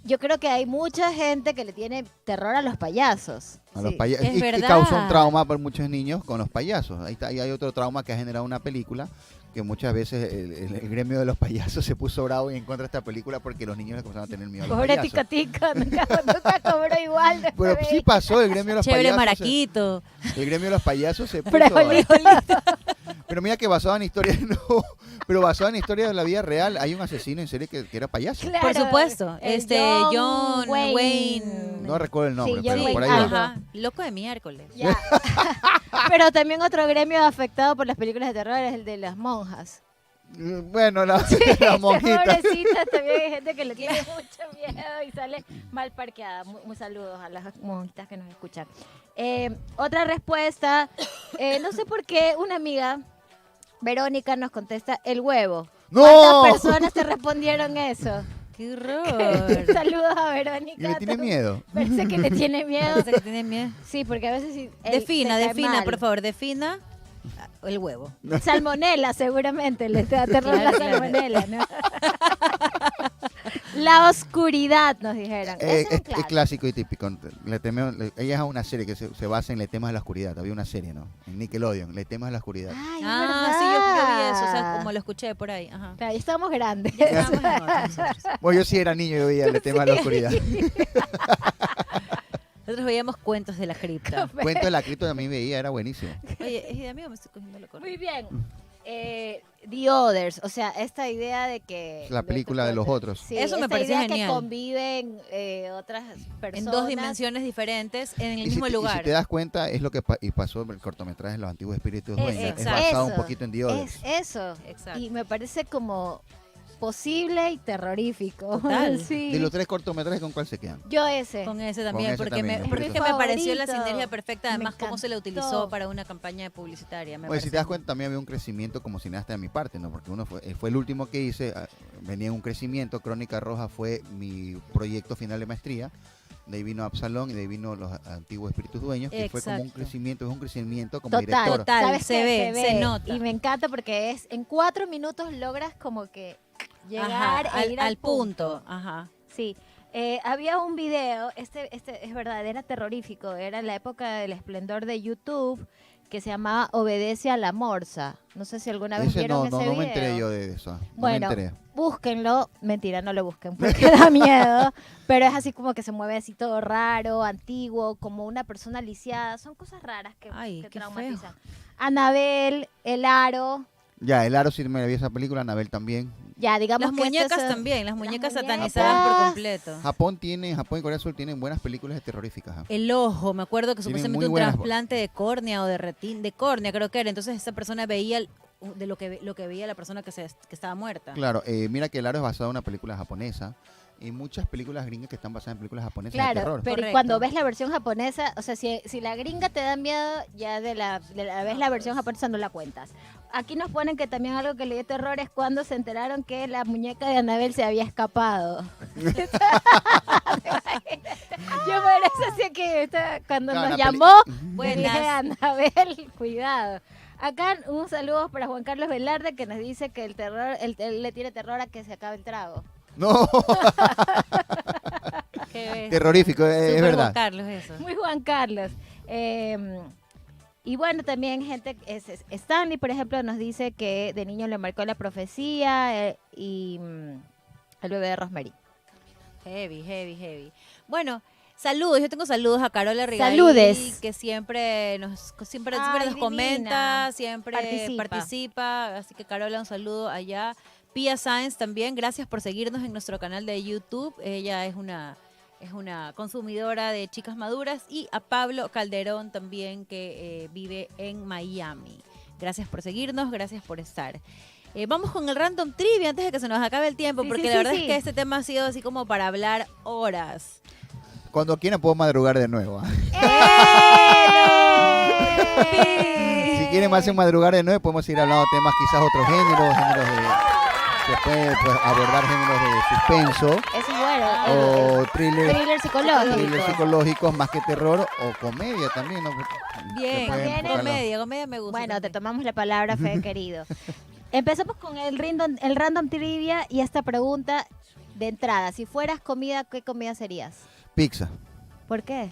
yo creo que hay mucha gente que le tiene terror a los payasos. A los Sí. payasos. Es Y verdad. causó un trauma para muchos niños con los payasos. Ahí hay otro trauma que ha generado una película que muchas veces el gremio de los payasos se puso bravo y en contra de esta película porque los niños le comenzaron a tener miedo a los Pobre payasos. Tico Tico, nunca cobró igual. después Pero de sí pasó, el gremio de los Chévere payasos. Maraquito. El gremio de los payasos se puso... Friolito. Pero mira que basado en historias, no, pero basado en historias de la vida real, hay un asesino en serie que era payaso. Claro, Por supuesto. el John Wayne. No recuerdo el nombre, Sí, pero John por Wayne ahí va. algo. Ajá. Loco de miércoles. Ya. Pero también otro gremio afectado por las películas de terror es el de las monjas. Bueno, la monjita. Pobrecitas, también hay gente que le tiene mucho miedo y sale mal parqueada. Muy saludos a las monjitas que nos escuchan. Otra respuesta, no sé por qué una amiga, Verónica, nos contesta el huevo. ¡No! ¿Cuántas personas te respondieron eso? Qué horror. Saludos a Verónica. Y le tiene miedo. Parece que le tiene miedo. Parece que tiene miedo. Sí, porque a veces sí. Defina, te cae mal. por favor, defina el huevo. Salmonela, seguramente, le da terror Claro, la claro. salmonela, ¿no? La oscuridad, nos dijeron. Ese es un Es clásico. clásico y típico. Ella es una serie que se basa en Le temas a la oscuridad. Había una serie, ¿no? En Nickelodeon, Le temas a la oscuridad. Ay, es Ah, sí, yo vi eso, o sea, verdad. como lo escuché por ahí. Ajá. Claro, ya estamos grandes. Ya estábamos en otra nosotros. Bueno, yo sí era niño y yo veía Le temas a la oscuridad. Nosotros veíamos cuentos de la cripta. Cuento de la cripto también veía, era buenísimo. Oye, ¿es de amigo me estoy cogiendo la correa? Muy bien. The Others, o sea, esta idea de que... La película de los otros. Sí, Eso me esta parece idea genial. que conviven otras personas. En dos dimensiones diferentes, en el Y mismo si lugar. te das cuenta, es lo que y pasó en el cortometraje de Los Antiguos Espíritus Es- Dueños. Es exacto. basado un Eso. poquito en The Others. Es eso. Exacto. Y me parece como posible y terrorífico. Total. Sí. De los 3 cortometrajes, ¿con cuál se quedan? Yo ese. Con ese también, ese porque, también, me, es porque mi es que me pareció la favorito. sinergia perfecta, Me además cómo se la utilizó encantó. para una campaña publicitaria. Me Oye, si te parece das cuenta, también había un crecimiento como cineasta de mi parte, ¿no? Porque uno fue el último que hice, venía en un crecimiento. Crónica Roja fue mi proyecto final de maestría. De ahí vino Absalón y de ahí vino Los Antiguos Espíritus Dueños, que fue como un Exacto. crecimiento como Total, director. Total, ¿Sabes se qué? ve, se nota. Y me encanta porque es en 4 minutos logras como que llegar Ajá, e ir al punto. Ajá. Sí. Había un video, este es verdad, era terrorífico, era en la época del esplendor de YouTube, que se llamaba Obedece a la Morsa. No sé si alguna vez Ese vieron no, ese no, video. no me enteré yo de eso. No Bueno, me enteré. búsquenlo. Mentira, no lo busquen porque da miedo. Pero es así como que se mueve así todo raro, antiguo, como una persona lisiada. Son cosas raras que, Ay, que qué traumatizan. Anabel, El Aro. Ya, El Aro sí me vi esa película, Anabel también. Ya, digamos Las que este muñecas es, también, las muñecas muñecas. satanizadas por completo. Japón y Corea del Sur tienen buenas películas terroríficas. ¿Ah? El ojo, me acuerdo que Tienen supuestamente muy un buenas- trasplante de córnea o de retina, de córnea creo que era. Entonces esa persona veía de lo que veía la persona que estaba muerta. Claro, mira que El Aro es basado en una película japonesa. Y muchas películas gringas que están basadas en películas japonesas de Claro, terror. pero y Correcto. cuando ves la versión japonesa, o sea, si la gringa te da miedo, ya ves la versión japonesa no la cuentas. Aquí nos ponen que también algo que le dio terror es cuando se enteraron que la muñeca de Anabel se había escapado. Yo me así que cuando Claro, nos la peli- llamó, le Buenas. dije Anabel, cuidado. Acá un saludo para Juan Carlos Velarde que nos dice que el terror, él le tiene terror a que se acabe el trago. No, Qué bestia. terrorífico, es Súper verdad. Juan Carlos eso. Muy Juan Carlos. Y bueno, también Stanley, por ejemplo, nos dice que de niño le marcó la profecía y el bebé de Rosemary. Heavy, heavy, heavy. Bueno, saludos. Yo tengo saludos a Carola Rigaí, Saludes. que siempre siempre Ay, nos divina. comenta, siempre Participa. participa. Así que Carola, un saludo allá. Pia Sáenz también, gracias por seguirnos en nuestro canal de YouTube. Ella es una consumidora de chicas maduras. Y a Pablo Calderón también, que vive en Miami. Gracias por seguirnos, gracias por estar. Vamos con el Random Trivia antes de que se nos acabe el tiempo, Sí, porque sí, la sí, verdad sí. es que este tema ha sido así como para hablar horas. Cuando quieran puedo madrugar de nuevo. ¿Ah? Si quieren más en madrugar de nuevo, podemos ir hablando de temas quizás otros géneros se puede pues, abordar géneros de suspenso Eso es bueno. o thriller Thriller psicológicos más que terror o comedia también, ¿no? Bien, Se puede Bien, enfocarlo. comedia me gusta. Bueno, te también. tomamos la palabra, Fede querido. Empezamos con el random trivia y esta pregunta de entrada. Si fueras comida, ¿qué comida serías? Pizza. ¿Por qué?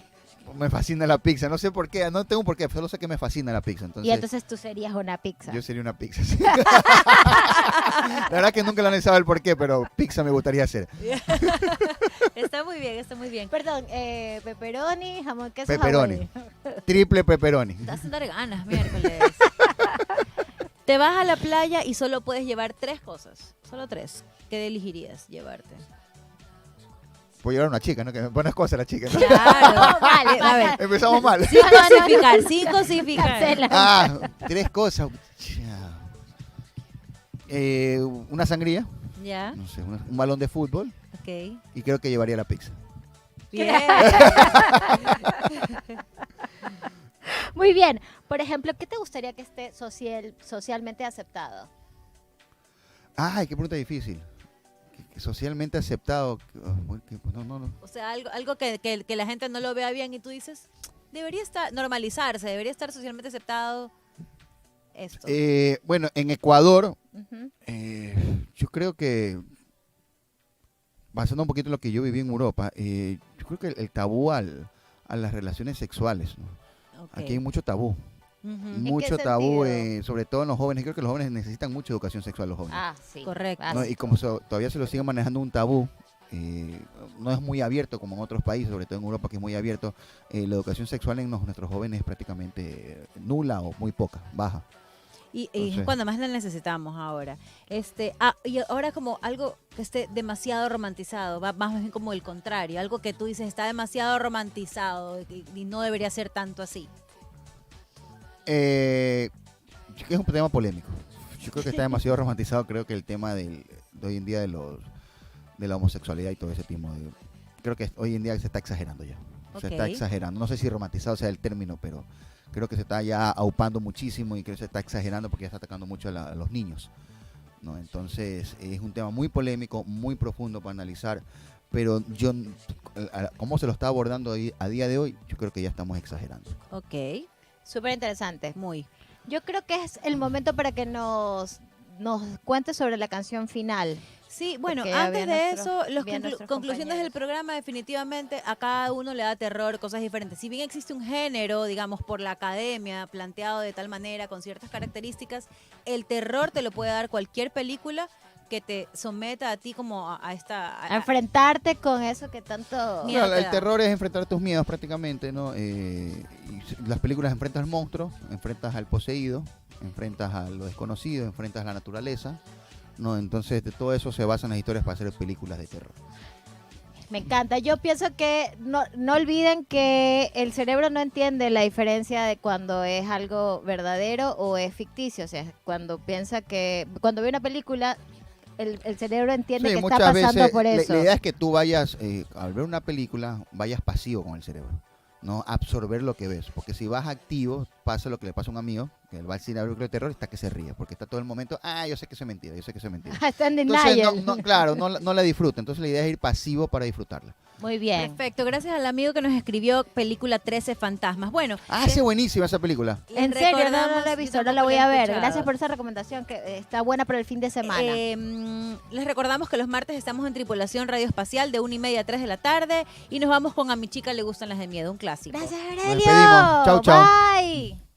Me fascina la pizza, no sé por qué, no tengo un por qué, solo sé que me fascina la pizza. Y entonces tú serías una pizza. Yo sería una pizza. Sí. La verdad que nunca lo he analizado el por qué, pero pizza me gustaría hacer. Está muy bien, está muy bien. Perdón, pepperoni, jamón, queso, Pepperoni. Hawái. Triple pepperoni. Te hacen dar ganas, miércoles. Te vas a la playa y solo puedes llevar 3 cosas. Solo 3. ¿Qué elegirías llevarte? Puedo llevar a una chica, ¿no? Que me pone cosas la chica, ¿no? Claro. Vale, A ver, Empezamos mal. sin cosificar, sin cosificar. Cancela. Ah, 3 cosas. Una sangría, Ya, no sé, un balón de fútbol ok. y creo que llevaría la pizza. Bien. Muy bien. Por ejemplo, ¿qué te gustaría que esté socialmente aceptado? Ay, qué pregunta difícil. Que socialmente aceptado. No. O sea, algo que la gente no lo vea bien y tú dices, debería normalizarse, debería estar socialmente aceptado esto. Bueno, en Ecuador, Ujú. yo creo que basando un poquito en lo que yo viví en Europa, yo creo que el tabú a las relaciones sexuales, ¿no? Ok. Aquí hay mucho tabú. Ujú. Mucho tabú, sentido? sobre todo en los jóvenes. Creo que los jóvenes necesitan mucha educación sexual, los jóvenes. Ah, sí. Correcto. ¿No? Y como todavía se lo sigue manejando un tabú, no es muy abierto como en otros países, sobre todo en Europa que es muy abierto, la educación sexual en nuestros jóvenes es prácticamente nula o muy poca, baja. Y es Entonces- cuando más la necesitamos ahora. Y ahora como algo que esté demasiado romantizado, va más bien como el contrario, algo que tú dices está demasiado romantizado y no debería ser tanto así. Es un tema polémico. Yo creo que está demasiado romantizado, creo que el tema de hoy en día de la homosexualidad y todo ese tipo creo que hoy en día se está exagerando ya. Se está Ok. exagerando. No sé si romantizado sea el término, pero creo que se está ya aupando muchísimo y creo que se está exagerando porque ya está atacando mucho a los niños, ¿no? Entonces es un tema muy polémico, muy profundo para analizar, pero cómo se lo está abordando a día de hoy, yo creo que ya estamos exagerando. Ok, Súper interesante. muy. Yo creo que es el momento para que nos cuentes sobre la canción final. Sí, bueno, Porque ya antes vi a de nuestros- eso, las vi a nuestros conclusiones del compañeros. programa definitivamente a cada uno le da terror, cosas diferentes. Si bien existe un género, digamos, por la academia, planteado de tal manera, con ciertas características, el terror te lo puede dar cualquier película que te someta a ti como a esta... A enfrentarte con eso que tanto... Miedo Claro, te el da. terror es enfrentar tus miedos prácticamente, ¿no? Las películas enfrentas al monstruo, enfrentas al poseído, enfrentas a lo desconocido, enfrentas a la naturaleza, ¿no? Entonces de todo eso se basan las historias para hacer películas de terror. Me encanta. Yo pienso que no olviden que el cerebro no entiende la diferencia de cuando es algo verdadero o es ficticio. O sea, cuando ve una película, el cerebro entiende Sí, que está muchas pasando veces por eso. la idea es que tú vayas, al ver una película, vayas pasivo con el cerebro, no absorber lo que ves, porque si vas activo, pasa lo que le pasa a un amigo, que él va al cine a ver una película de terror y está que se ríe, porque está todo el momento, yo sé que eso es mentira, yo sé que eso es mentira. Está en Entonces, denial. claro, no la disfruta, entonces la idea es ir pasivo para disfrutarla. Muy bien. Perfecto, gracias al amigo que nos escribió película 13 Fantasmas. Bueno, Sí, buenísima esa película. les En serio, no recordamos- la he yo visto, no tampoco la voy a he ver. escuchado. Gracias por esa recomendación que está buena para el fin de semana. Les recordamos que los martes estamos en Tripulación Radio Espacial de 1:30 a 3 de la tarde y nos vamos con A mi chica le gustan las de miedo, un clásico. Gracias, Nos Aurelio. despedimos. Chau, chau. Bye.